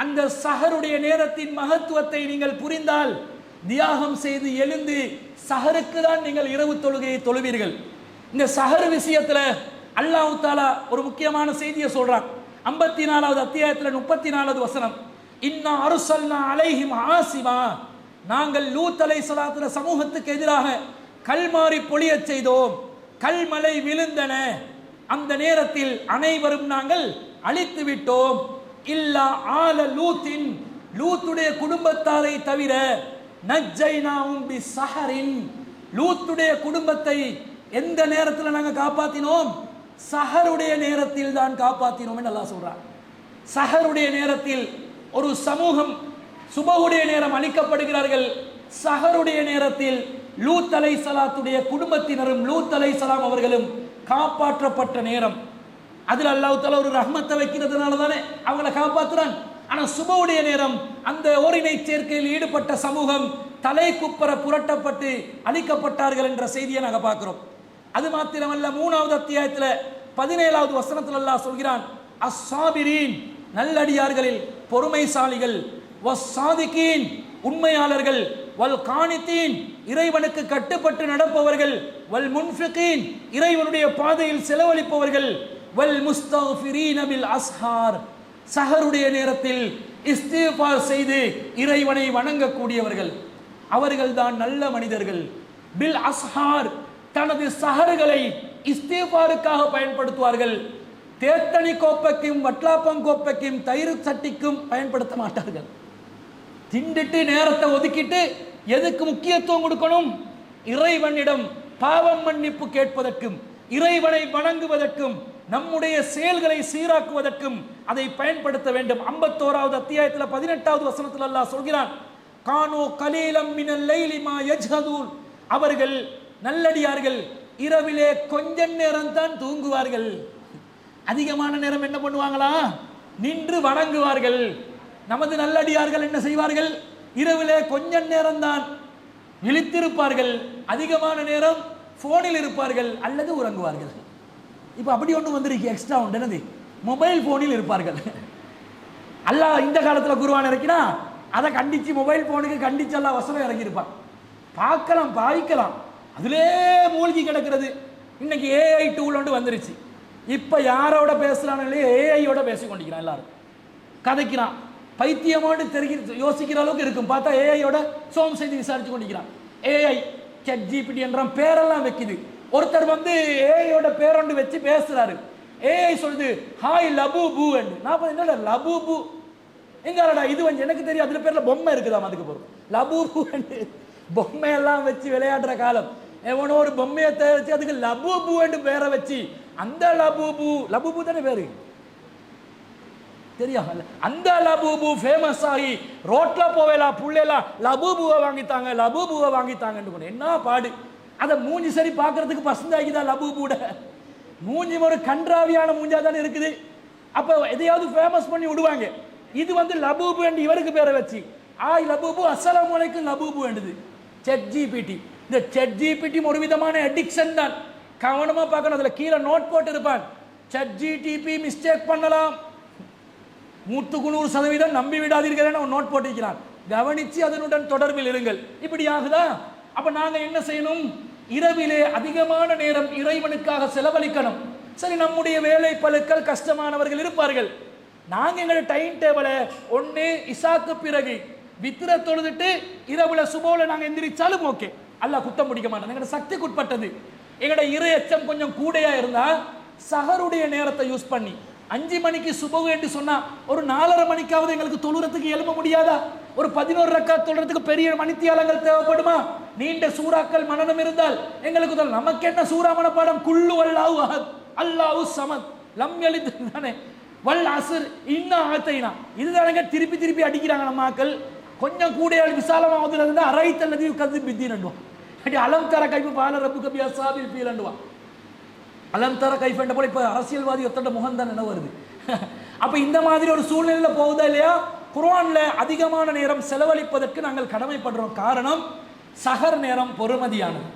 Speaker 1: அந்த சஹருடைய நேரத்தின் மகத்துவத்தை நீங்கள் புரிந்தால், தியாகம் செய்து எழுந்து சஹருக்கு தான் நீங்கள் இரவு தொழுகையை தொழுவீர்கள். இந்த சஹர் விஷயத்துல அல்லாஹ் தஆலா ஒரு முக்கியமான செய்தியை சொல்றான். 54வது அத்தியாயத்தில் 34வது வசனம், இன்னா அர்சல்னா அலைஹிம் ஆசிமா, நாங்கள் லூத் அலைஹிஸ்ஸலாத்து சமூகத்துக்கு எதிராக கல்மாரி பொழியச் செய்தோம், கல்மலை விழுந்தன, அந்த நேரத்தில் அனைவரும் நாங்கள் அழித்து விட்டோம். இல்லா ஆல லூத்தின், லூத்துடைய குடும்பத்தாரை தவிர, நஜ்ஜைனாஹும் பிஸஹரின், லூத்துடைய குடும்பத்தை எந்த நேரத்தில் நாங்கள் காப்பாற்றினோம்? சஹருடைய நேரத்தில் தான் காப்பாற்றினோம் என்று அல்லாஹ் சொல்றார். சஹருடைய நேரத்தில் ஒரு சமூகம் சுபஹுடைய நேரம் அளிக்கப்படுகிறார்கள். சஹருடைய நேரத்தில் லூத் அலைஹிஸ்ஸலாத்துடைய குடும்பத்தினரும் லூத் அலைஹிஸ்ஸலாம் அவர்களும் காப்பாற்றப்பட்ட நேரம். அதில் அல்லாஹ் தஆலா ஒரு ரஹ்மத்தை வைக்கிறதுனால தானே அவங்கள காப்பாற்றுறான். ஆனா சுபஹுடைய நேரம் அந்த ஓரினை சேர்க்கையில் ஈடுபட்ட சமூகம் தலை குப்பர புரட்டப்பட்டு அழிக்கப்பட்டார்கள் என்ற செய்தியை நாங்கள் பார்க்கிறோம். அது மாத்திரமல்ல, 3வது அத்தியாயத்தில் 17வது வசனத்தில் அல்லாஹ் சொல்கிறான், அஸ்ஸாபிரீன், நல்லடியார்களில் பொறுமைசாலிகள், வஸ்ஸாதிகீன், உண்மையாளர்கள், வல் கானிதீன், இறைவனுக்கு கட்டுப்பட்டு நடப்பவர்கள், வல் முன்ஃபிகீன், இறைவனுடைய பாதையில் செலவழிப்பவர்கள், வல் முஸ்தக்ஃபிரீன பில் அஸ்ஹார், சஹருடைய நேரத்தில் இஸ்திக்ஃபார் செய்து இறைவனை வணங்கக்கூடியவர்கள், அவர்கள்தான் நல்ல மனிதர்கள். பில் அஸ்ஹார், தனது சஹர்களை இஸ்திக்ஃபாருக்காக பயன்படுத்துவார்கள். தேத்தனி கோப்பைக்கும் வட்லாப்பங்கோப்பைக்கும் தயிர் சட்டிக்கும் பயன்படுத்த மாட்டார்கள். திண்டுட்டு நேரத்தை ஒதுக்கிட்டு எதுக்கு முக்கியத்துவம் கொடுக்கணும்? இறைவனிடம் பாவம் மன்னிப்பு கேட்பதற்கும் இறைவனை வணங்குவதற்கும் நம்முடைய செயல்களை சீராக்குவதற்கும் அதை பயன்படுத்த வேண்டும். 51வது அத்தியாயத்தில் 18வது வசனத்தில் அல்லாஹ் சொல்கிறான், கானோ கலீலம் மினல் லைலி மா யஜ்ஹதூன், அவர்கள் நல்லடியார்கள் இரவிலே கொஞ்ச நேரம் தான் தூங்குவார்கள். அதிகமான நேரம் என்ன பண்ணுவாங்களா? நின்று வணங்குவார்கள். நமது நல்லடியார்கள் என்ன செய்வார்கள்? இரவிலே கொஞ்ச நேரம் தான் விழித்திருப்பார்கள், அதிகமான நேரம் போனில் இருப்பார்கள் அல்லது உறங்குவார்கள். இப்போ அப்படி ஒன்று வந்துருக்கு, எக்ஸ்ட்ரா உண்டு, என்னது? மொபைல் போனில் இருப்பார்கள். அல்லாஹ் இந்த காலத்தில் குர்ஆன் இறக்கினா அதை கண்டிச்சு மொபைல் போனுக்கு கண்டிச்சு அல்லாஹ் வசனம் இறங்கியிருப்பான். பார்க்கலாம், பாய்க்கலாம், அதிலே மூழ்கி கிடக்கிறது. இன்னைக்கு ஏஐ டூல் ஒன்று வந்துருச்சு. இப்போ யாரோட பேசுறான்னு இல்லையே, ஏஐயோட பேசி கொண்டிருக்கிறான், எல்லாரும் கதைக்கிறான். பைத்தியமோடு யோசிக்கிற அளவுக்கு இருக்கும். பார்த்தா ஏஐயோட சோம் செய்தி விசாரிச்சு கொண்டிருக்கிறான். ஏஐ சாட் ஜிபிடி என்ற பேரெல்லாம் வைக்குது. ஒருத்தர் வந்து ஏஐயோட பேரொண்டு வச்சு பேசுறாரு. ஏஐ சொல்லுது ஹாய் லபூபு என்று. நான் என்னடா லபூபு எங்கடா இது வந்து எனக்கு தெரியும், அதுல பேர்ல பொம்மை இருக்குதாம், அதுக்கு போறோம் லபூபு என்று. பொம்மையெல்லாம் வச்சு விளையாடுற காலம். எவனோ ஒரு பொம்மையை தயாரிச்சு அதுக்கு லபூபு என்று பேரை வச்சு, அந்த லபூபு, லபூபு தானே பேரு தெரியும், அந்த லபூபு ஃபேமஸ் ஆகி ரோட்ல போவேலாம் புள்ளேலாம் லபூபுவை வாங்கித்தாங்க, லபூபுவை வாங்கித்தாங்க. என்ன பாடு! அதை மூஞ்சி சரி பார்க்கறதுக்கு பசந்தாக்கிதான் லபூபூட மூஞ்சி ஒரு கன்றாவியான மூஞ்சா தானே இருக்குது. அப்ப எதையாவது ஃபேமஸ் பண்ணி விடுவாங்க. இது வந்து லபூபு என்று இவருக்கு பேரை வச்சு, ஆய் லபூபு அஸ்ஸலாமு அலைக்கும் லபூபு என்றது சாட் ஜிபிடி. இந்த சாட் ஜிபிடி ஒரு விதமான அடிக்ஷன் தான். கவனமா பார்க்கணும். அதுல கீழே நோட் போட்டு இருப்பான், சாட் ஜிடிபி மிஸ்டேக் பண்ணலாம், 100% நம்பி விடாதீர்கள் நோட் போட்டிருக்கிறான். கவனிச்சு அதனுடன் தொடர்பில் இருங்கள். இப்படி ஆகுதா? அப்ப நாங்க என்ன செய்யணும்? இரவிலே அதிகமான நேரம் இறைவனுக்காக செலவழிக்கணும். சரி, நம்முடைய வேலை பளுக்கள், கஷ்டமானவர்கள் இருப்பார்கள். நாங்க எங்களோட டைம் டேபிளை ஒன்று இசாக்கு பிறகு வித்திர தொழுதுட்டு இரவுல சுபோல நாங்க எந்திரிச்சாலும் ஓகே, அல்லாஹ் குத்தம் பிடிக்க மாட்டோம். எங்களோட சக்திக்கு உட்பட்டது. எங்களோட இறை எச்சம் கொஞ்சம் கூடையா இருந்தா சஹருடைய நேரத்தை யூஸ் பண்ணி 5 மணிக்கு சுபகு என்று சொன்னா ஒரு 4:30 மணிக்காவது எங்களுக்கு தொழுறதுக்கு எழுப்ப முடியாதா? ஒரு 11 ரக்காத் தொழுறதுக்கு பெரிய மணித்தியாலங்கள் தேவைப்படுமா? நீண்ட சூறாக்கள் மனனம் இருந்தால் எங்களுக்கு நமக்கு என்ன சூறா மனப்பாடம்? குல்லு அல்லாஹு அஹத் அல்லாஹு சமத் லம் யலித் தானே, வல் அஸ்ர் இன்னா ஆத்தைனா. இதுதானங்க திருப்பி திருப்பி அடிக்கிறாங்க நம்ம ஆக்கள். கொஞ்சம் கூடையால் விசாலமாவதுல இருந்தா அரைத்தல்லதி கது பித்தினண்டுவான். அலம் தர கைப்பு பால ரப்பு கபி அசாபில் பீலண்டுவான். அலம் தர கைஃபண்ட போல இப்ப அரசியல்வாதி ஒத்தண்ட முகம் தான் என்ன வருது. அப்ப இந்த மாதிரி ஒரு சூழ்நிலையில போகுதா இல்லையா? குர்ஆன்ல அதிகமான நேரம் செலவழிப்பதற்கு நாங்கள் கடமைப்படுறோம். காரணம், சஹர் நேரம் பொறுமதியானது.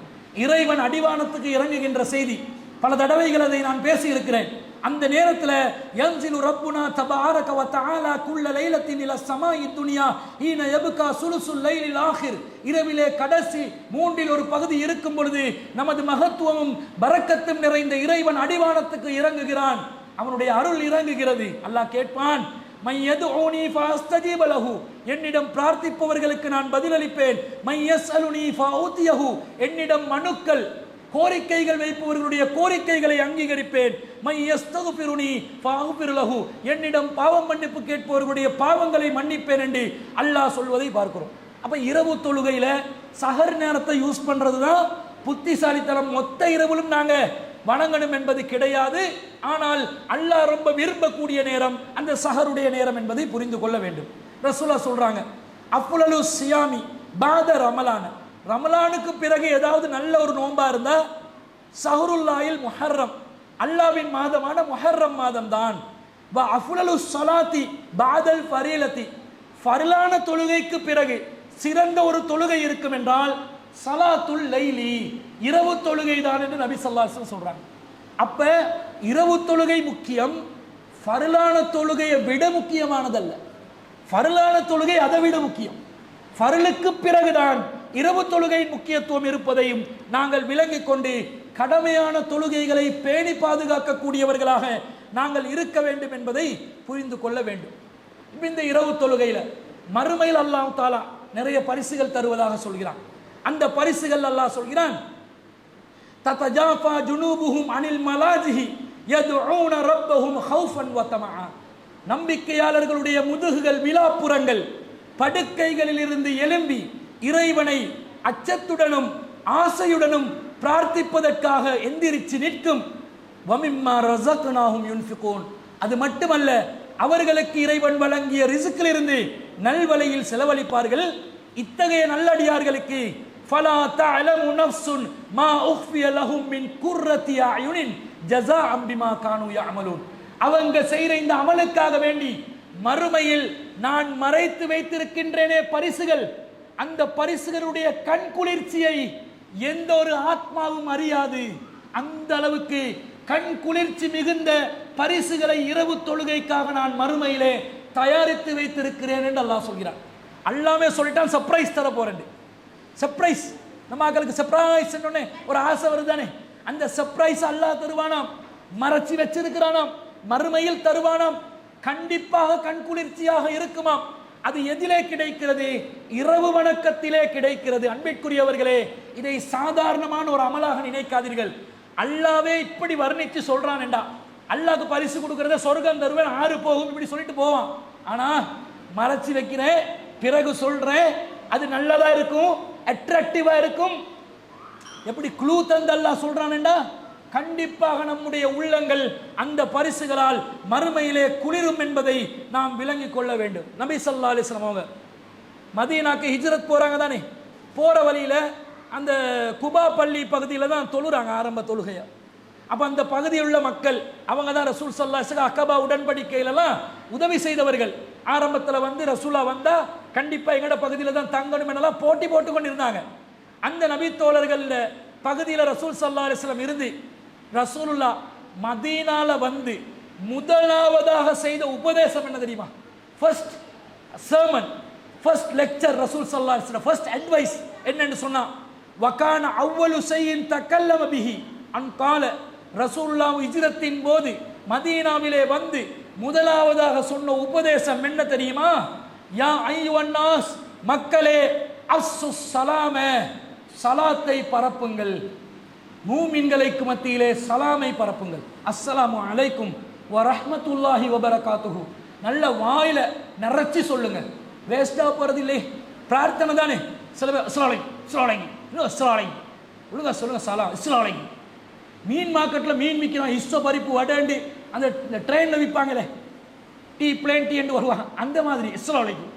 Speaker 1: இறைவன் அடிவானத்துக்கு இறங்குகின்ற செய்தி பல தடவைகள் அதை நான் பேசி இருக்கிறேன். அந்த நேரத்தில் யன்சிலு ரப்புனா தபாரக வ தஆலா குல்ல லைலத்தின் இலா ஸமாஇ துன்யா ஹீன யப்கா சுலுசுல் லைலில் ஆகிர். இரவிலே கடைசி 1/3 பகுதி இருக்கும் பொழுது நமது மகத்துவமும் பரக்கத்தும் நிறைந்த இறைவன் அடிவானத்துக்கு இறங்குகிறான். அவனுடைய அருள் இறங்குகிறது. அல்லாஹ் கேட்பான், மை யதுஊனி ஃபஅஸ்தஜீப லஹு, என்னிடம் பிரார்த்திப்பவர்களுக்கு நான் பதிலளிப்பேன். மை யஸ்அலுனி ஃபஅூதியஹு, என்னிடம் மனுக்கள் கோரிக்கைகள் வைப்பவர்களுடைய கோரிக்கைகளை அங்கீகரிப்பேன். மை யஸ்தக்ஃபிருனி ஃபஅக்ஃபிர் லஹு, என்னிடம் பாவம் மன்னிப்பு கேட்பவர்களுடைய பாவங்களை மன்னிப்பேன் என்று அல்லாஹ் சொல்வதை பார்க்கிறோம். அப்ப இரவு தொழுகையில சஹர் நேரத்தை யூஸ் பண்றதுதான் புத்திசாலித்தனம். மொத்த இரவிலும் நாங்க வணங்கணும் என்பது கிடையாது. ஆனால் அல்லாஹ் ரொம்ப விரும்பக்கூடிய நேரம் அந்த சஹருடைய நேரம் என்பதை புரிந்து கொள்ள வேண்டும். ரசூலுல்லாஹ் சொல்றாங்க, அஃலலு சியாமி பாத ரமலான, ரமலானுக்கு பிறகு ஏதாவது நல்ல ஒரு நோன்பா இருந்தா ஷஹ்ருல்லாஹில் முஹர்ரம், அல்லாஹ்வின் மாதமான முஹர்ரம் மாதம் தான். வ அஃலலு ஸலாத்தி பாதல் ஃபரீலத்தி, ஃபர்லான தொழுகைக்கு பிறகு சிறந்த ஒரு தொழுகை இருக்கும் என்றால் ஸலாத்துல் லைலி, இரவு தொழுகை தான் என்று நபி ஸல்லல்லாஹு அலைஹி வஸல்லம் சொல்றாங்க. அப்ப இரவு தொழுகை முக்கியம், ஃபர்லான தொழுகையை விட முக்கியமானதல்ல. ஃபர்லான தொழுகை அதை விட முக்கியம். ஃபர்லுக்கு பிறகுதான் இரவு தொழுகையின் முக்கியத்துவம் இருப்பதையும் நாங்கள் விளங்கிக் கொண்டு கடமையான தொழுகைகளை பேணி பாதுகாக்கக்கூடியவர்களாக நாங்கள் இருக்க வேண்டும் என்பதை புரிந்து கொள்ள வேண்டும். இந்த இரவு தொழுகையில மறுமையில் அல்லாஹ் தஆலா நிறைய பரிசுகள் தருவதாக சொல்கிறான். அந்த பரிசுகள் அல்லாஹ் சொல்கிறான், ததஜாஃபா ஜுனூபுஹும் அனில் மலாஜிஹி யதுஊன ரப்பஹும் ஹௌஃபன் வ தமஆ, நம்பிக்கையாளர்களுடைய முதுகுகள் விலாப்புறங்கள் படுக்கைகளில் இருந்து எழும்பி இறைவனை அச்சத்துடனும் ஆசையுடனும் பிரார்த்திப்பதற்காக எந்திரிச்சு நிற்கும். வமிம்மா ரஸக்னாஹும் யுன்ஃபிகூன், அது மட்டுமல்ல, அவர்களுக்கு இறைவன் வழங்கிய ரிஸ்கிலிருந்து நல்வழியில் செலவழிப்பார்கள். இத்தகைய நல்லடியார்களுக்கு ஃபலா தஅலமு நஃப்சுன் மா உஃபிய லஹும் மின் குர்ரத்தி அயுனின் ஜஸாஅம் பிமா கானூ யஅமலூன், அவங்க செய்கிற இந்த அமலுக்காக வேண்டி மறுமையில் நான் மறைத்து வைத்திருக்கின்றேனே பரிசுகள், அந்த பரிசுகளுடைய கண் குளிர்ச்சியை எந்த ஒரு ஆத்மாவும் அறியாது. அந்த அளவுக்கு கண் குளிர்ச்சி மிகுந்த பரிசுகளை இரவு தொழுகைக்காக நான் மறுமையிலே தயாரித்து வைத்திருக்கிறேன் என்று அல்லாஹ் சொல்கிறான். அல்லாமே சொல்லிட்டான் சர்ப்ரைஸ் தர போறேன். சர்ப்ரைஸ், நம்ம மக்களுக்கு சர்ப்ரைஸ் ஒரு ஆசை வருதானே, அந்த சர்ப்ரைஸ் அல்லாஹ் தருவானாம், மறைச்சி வச்சிருக்கிறானாம், மறுமையில் தருவானாம், கண்டிப்பாக கண் குளிர்ச்சியாக இருக்குமாம். அது எதிலே கிடைக்கிறது? இரவு வணக்கத்திலே கிடைக்கிறது. அன்பிற்குரியவர்களே, இதை சாதாரணமான ஒரு அமலாக நினைக்காதீர்கள். அல்லாவே இப்படி வர்ணித்து சொல்றான் என்றா, அல்லாஹ்க்கு பரிசு கொடுக்கறத சொர்க்கம் தருவேன், ஆறு போகும் இப்படி சொல்லிட்டு போவான். ஆனா மறைச்சி வைக்கிறேன், பிறகு சொல்றேன், அது நல்லதா இருக்கும், அட்ராக்டிவா இருக்கும். எப்படி க்ளூ தந்து அல்லாஹ் சொல்றான் என்றா, கண்டிப்பாக நம்முடைய உள்ளங்கள் அந்த பரிசுகளால் மறுமையிலே குளிரும் என்பதை நாம் விளங்கிக் கொள்ள வேண்டும். நபி ஸல்லல்லாஹு அலைஹி வஸல்லம் அவங்க மதீனாக்கு ஹிஜ்ரத் போறாங்க தானே, போற வழியில அந்த குபா பள்ளி பகுதியில் தான் தொழுறாங்க ஆரம்ப தொழுகையா. அப்ப அந்த பகுதியில் உள்ள மக்கள் அவங்க தான் ரசூல் ஸல்லல்லாஹு அலைஹி வஸல்லம் அக்கபா உடன்படிக்கையிலலாம் உதவி செய்தவர்கள். ஆரம்பத்தில் வந்து ரசூலா வந்தா கண்டிப்பா எங்கட பகுதியில் தான் தங்கணும் என்னெல்லாம் போட்டி போட்டு கொண்டு இருந்தாங்க. அந்த நபி தோழர்கள் பகுதியில் ரசூல் ஸல்லல்லாஹு அலைஹி வஸல்லம் இருந்து ரசூலுல்லா மதீனால வந்து முதலாவதாக செய்த உபதேசம் என்ன தெரியுமா? ஃபர்ஸ்ட் சர்மன், ஃபர்ஸ்ட் லெக்சர் ரசூல் ஸல்லல்லாஹு அலைஹி வஸல்லம் ஃபர்ஸ்ட் அட்வைஸ் என்னன்னு சொன்னா, வகான அவ்வலு ஷைஇன் தகல்லம பிஹி அன் கால. ரசூலுல்லாஹ் ஹிஜ்ரத்தின் போது மதீனாவிலே வந்து முதலாவதாக சொன்ன உபதேசம் என்ன தெரியுமா? யா அய்யுஹன் நாஸ், மக்களே, அஸ்ஸுஸ் ஸலாம, சலாத்தை பரப்புங்கள், மூமின்களுக்கு மத்தியிலே சலாமை பரப்புங்கள். அஸ்ஸலாமு அலைக்கும் வ ரஹ்மத்துல்லாஹி வ பரகாத்துஹு. நல்ல வாயில நிறைச்சி சொல்லுங்க, வேஸ்டா போறது இல்லை. பிரார்த்தனை தானே, சில பேர் அஸ்ஸலாமு அலைக்கும் அஸ்ஸலாமு அலைக்கும் இன்னும் அஸ்ஸலாமு அலைக்கும் ஒழுங்கா சொல்லுங்க, சலாம் அஸ்ஸலாமு அலைக்கும். மீன் மார்க்கெட்டில் மீன் விற்கிறான், இஷ்ட பறிப்பு வடண்டு அந்த ட்ரெயினில் விற்பாங்களே, டீ பிளேன் டீ என்று வருவாங்க, அந்த மாதிரி அஸ்ஸலாமு அலைக்கும்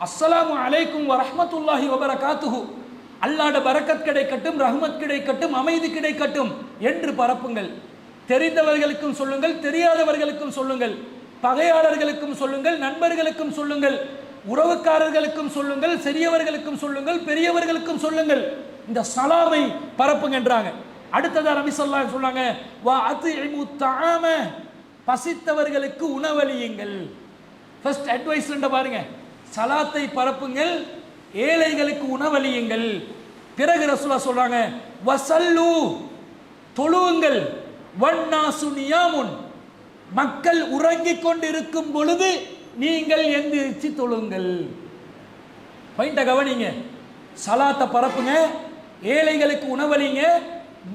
Speaker 1: அஸ்ஸலாமு அலைக்கும் வ ரஹ்மத்துல்லாஹி வ பரகாத்துஹு, அல்லாஹ்வுடைய பரக்கத் கிடைக்கட்டும், ரஹ்மத் கிடைக்கட்டும், அமைதி கிடைக்கட்டும் என்று பரப்புங்கள். தெரிந்தவர்களுக்கும் சொல்லுங்கள், தெரியாதவர்களுக்கும் சொல்லுங்கள், பகையாளர்களுக்கும் சொல்லுங்கள், நண்பர்களுக்கும் சொல்லுங்கள், உறவுக்காரர்களுக்கும் சொல்லுங்கள், சிறியவர்களுக்கும் சொல்லுங்கள், பெரியவர்களுக்கும் சொல்லுங்கள். இந்த சலாமை பரப்புங்கன்றாங்க. அடுத்ததா நபி ஸல்லல்லாஹு அலைஹி வஸல்லம் சொன்னாங்க, வா அத்இமு தஆம, பசித்தவர்களுக்கு உணவளியுங்கள். ஃபர்ஸ்ட் அட்வைஸ் பாருங்க, சலாத்தை பரப்புங்கள், ஏழைகளுக்கு உணவளியுங்கள். பிறகு ரசூலுல்லாஹ் சொல்றாங்க, வஸல்லு, தொழுவுங்கள், வன்னாசு நியாமுன், மக்கள் உறங்கிக் கொண்டிருக்கும் பொழுது நீங்கள் எந்திரிச்சு தொழுங்கள். பாயிண்ட கவனிங்க, சலாத்தை பரப்புங்க, ஏழைகளுக்கு உணவளிங்க,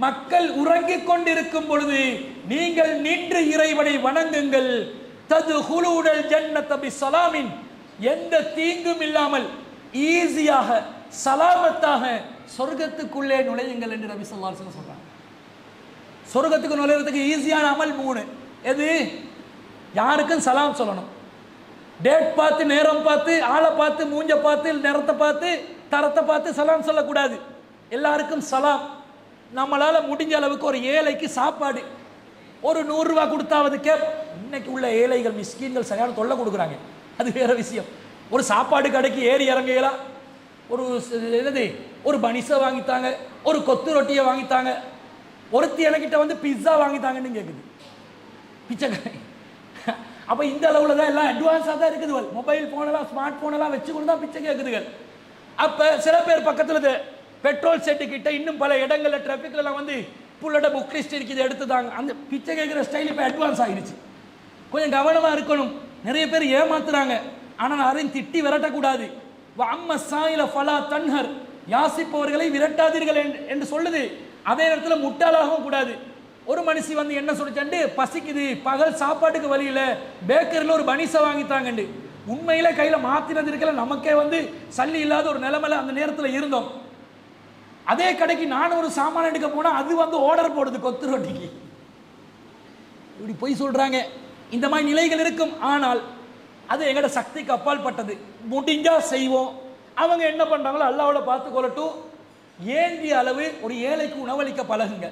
Speaker 1: மக்கள் உறங்கிக் கொண்டிருக்கும் பொழுது நீங்கள் நின்று இறைவனை வணங்குங்கள். ததுஹுலூனல் ஜன்னத பிஸலாமின், எந்த தீங்கும் இல்லாமல் ஈஸியாக சலாமத்தாக சொர்க்கத்துக்குள்ளே நுழையுங்கள் என்று நபி ஸல்லல்லாஹு அலைஹி வஸல்லம் சொல்றாங்க. சொர்க்கத்துக்கு நுழைவதற்கு ஈஸியான அமல் 3. எது? யாருக்கும் சலாம் சொல்லணும், டேட் பார்த்து, நேரம் பார்த்து, ஆளை பார்த்து, மூஞ்ச பார்த்து, நேரத்தை பார்த்து, தரத்தை பார்த்து சலாம் சொல்லக்கூடாது. எல்லாருக்கும் சலாம். நம்மளால முடிஞ்ச அளவுக்கு ஒரு ஏழைக்கு சாப்பாடு ஒரு 100 ரூபா கொடுத்தாவது இன்னைக்கு உள்ள ஏழைகள் மிஸ்கீன்கள் சரியான தொல்லை கொடுக்குறாங்க, அது வேற விஷயம். ஒரு சாப்பாடு கடைக்கு ஏறி இறங்கலாம், ஒரு என்னது ஒரு பனிசை வாங்கித்தாங்க, ஒரு கொத்து ரொட்டியை வாங்கித்தாங்க, ஒருத்தி எனக்கிட்ட வந்து பிஸ்ஸா வாங்கித்தாங்கன்னு கேட்குது பிச்சைக்காரி. அப்போ இந்த அளவில் தான் எல்லாம் அட்வான்ஸாக தான் இருக்குது. மொபைல் ஃபோனெல்லாம் ஸ்மார்ட் ஃபோனெல்லாம் வச்சு கொண்டு தான் பிச்சை கேட்குதுகள். அப்போ சில பேர் பக்கத்தில் பெட்ரோல் செட்டு கிட்ட இன்னும் பல இடங்களில் டிராஃபிக்லாம் வந்து புள்ளோட புக் லிஸ்ட் இருக்குது எடுத்துதாங்க. அந்த பிச்சை கேட்குற ஸ்டைல் இப்போ அட்வான்ஸ் ஆகிடுச்சு. கொஞ்சம் கவனமாக இருக்கணும். நிறைய பேர் ஏமாத்துறாங்க, ஆனால் யாரையும் திட்டி விரட்டக்கூடாது. அம்ம சாயில ஃபலா தன்ஹர், யாசிப்பவர்களை விரட்டாதீர்கள் என்று சொல்லுது. அதே நேரத்தில் முட்டாளாகவும் கூடாது. ஒரு மனுஷி வந்து என்ன சொல்லிச்சாண்டு, பசிக்குது, பகல் சாப்பாட்டுக்கு வழியில் பேக்கரியில் ஒரு பனிசை வாங்கித்தாங்கண்டு. உண்மையில கையில் மாற்றினது இருக்கல, நமக்கே வந்து சல்லி இல்லாத ஒரு நிலைமையில அந்த நேரத்தில் இருந்தோம். அதே கடைக்கு நான் ஒரு சாமான் எடுக்க போனால் அது வந்து ஆர்டர் போடுது கொத்து ரொட்டிக்கு. இப்படி போய் சொல்கிறாங்க. இந்த மாதிரி நிலைகள் இருக்கும். ஆனால் அது எங்களோட சக்திக்கு அப்பால் பட்டது. முடிஞ்சா செய்வோம். அவங்க என்ன பண்ணுறாங்களோ அல்லாஹ்வோட பார்த்து கொள்ளட்டும். ஏந்திய அளவு ஒரு ஏழைக்கு உணவளிக்க பழகுங்க.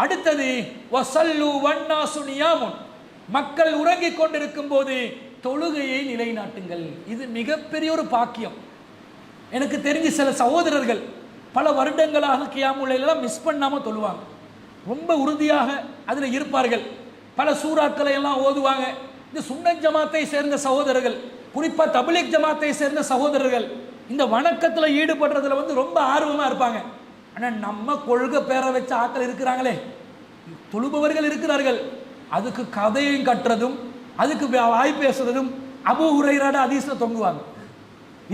Speaker 1: அடுத்தது வஸல்லு வன்னாசு நியாமுன், மக்கள் உறங்கிக் கொண்டிருக்கும் போது தொழுகையை நிலைநாட்டுங்கள். இது மிகப்பெரிய ஒரு பாக்கியம். எனக்கு தெரிஞ்ச சில சகோதரர்கள் பல வருடங்களாக கியாமுல் லைலெல்லாம் மிஸ் பண்ணாமல் தொழுவாங்க. ரொம்ப உறுதியாக அதில் இருப்பார்கள். பல சூறாக்களை எல்லாம் ஓதுவாங்க. இந்த சுன்னத் ஜமாத்தை சேர்ந்த சகோதரர்கள், குறிப்பாக தப்லீக் ஜமாத்தை சேர்ந்த சகோதரர்கள் இந்த வணக்கத்தில் ஈடுபடுறதுல ரொம்ப ஆர்வமாக இருப்பாங்க. ஆனால் நம்ம கொள்கை பேர வச்ச ஆட்கள் இருக்கிறாங்களே, தொழுபவர்கள் இருக்கிறார்கள், அதுக்கு கதையும் கட்டுறதும் அதுக்கு வாய் பேசுறதும் அபூ ஹுரைராட ஹதீஸ்ல தொங்குவாங்க.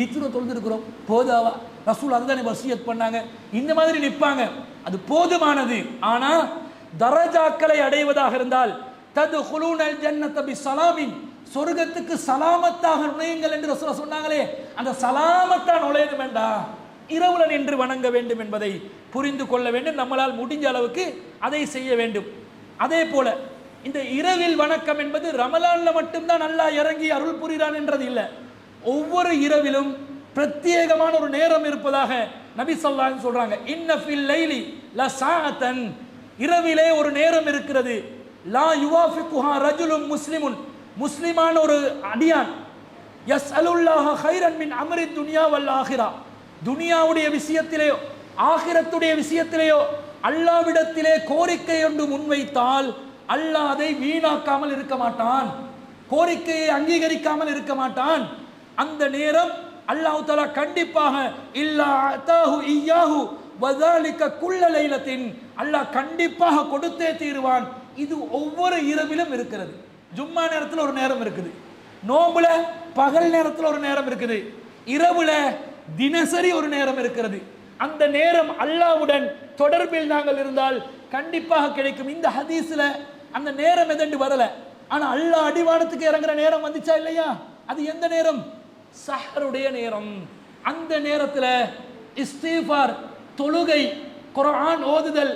Speaker 1: இத்தனை தொழுதுருக்கிறோம் போதாவா, ரசூல் அதுதானே வசியத் பண்ணாங்க, இந்த மாதிரி நிற்பாங்க. அது போதுமானது. ஆனா தரஜாக்களை அடைவதாக இருந்தால் தத்குலூனல் ஜன்னத பிஸலாமின், சொர்க்கத்துக்கு சலாமத்தாக நுழையுங்கள் என்று ரசூல் சொன்னாங்களே, அந்த சலாமத்தா நுழைய வேண்டாம், இரவுல நின்று வணங்க வேண்டும் என்பதை புரிந்து கொள்ள வேண்டும். நம்மளால் முடிஞ்ச அளவுக்கு அதை செய்ய வேண்டும். அதே போல இந்த இரவில் வணக்கம் என்பது ரமலான்ல மட்டும்தான் அல்லாஹ் இறங்கி அருள் புரிகிறான் என்றது இல்லை. ஒவ்வொரு இரவிலும் பிரத்யேகமான ஒரு நேரம் இருப்பதாக நபி ஸல்லல்லாஹு அலைஹி வஸல்லம் சொல்றாங்க. இன்ன ஃபில் லைலி லஸாஅத்தன், இரவிலே ஒரு நேரம் இருக்கிறது. லா யுவாஃபிகுஹா ரஜுலுன் முஸ்லிமுன், முஸ்லிமான ஒரு அடியான் யஸ்அலுல்லாஹ கைரன் மின் அம்ரி துன்யா வல் ஆகிரா, துனியாவுடைய விஷயத்திலேயோ ஆகிரத்துடைய விஷயத்திலேயோ அல்லாஹ்விடத்திலே கோரிக்கை ஒன்று முன்வைத்தால் அல்லாஹ் அதை வீணாக்காமல் இருக்க மாட்டான், கோரிக்கையை அங்கீகரிக்காமல் இருக்க மாட்டான். அந்த நேரம் அல்லாஹ் தஆலா கண்டிப்பாக இல்லா அதாஹு இய்யாஹு வதாலிக குல்ல லைலத்தின், அல்லாஹ் கண்டிப்பாக கொடுத்தே தீருவான். இது ஒவ்வொரு இரவிலும் இருக்கிறது. ஜும்மா நேரத்தில் ஒரு நேரம் இருக்குது, நோம்புல பகல் நேரத்தில் ஒரு நேரம் இருக்குது, இரவுல தினசரி ஒரு நேரம் இருக்கிறது. அந்த நேரம் அல்லாஹ்வுடன் தொடர்பில் நாங்கள் இருந்தால் கண்டிப்பாக கிடைக்கும். இந்த ஹதீஸ்ல அந்த நேரம் எதென்று வரல, ஆனா அல்லாஹ் அடிவானத்துக்கு இறங்குற நேரம் வந்துச்சா இல்லையா? அது எந்த நேரம்? சஹருடைய நேரம். அந்த நேரத்தில் இஸ்திஃபார், தொழுகை, குர்ஆன் ஓதுதல்,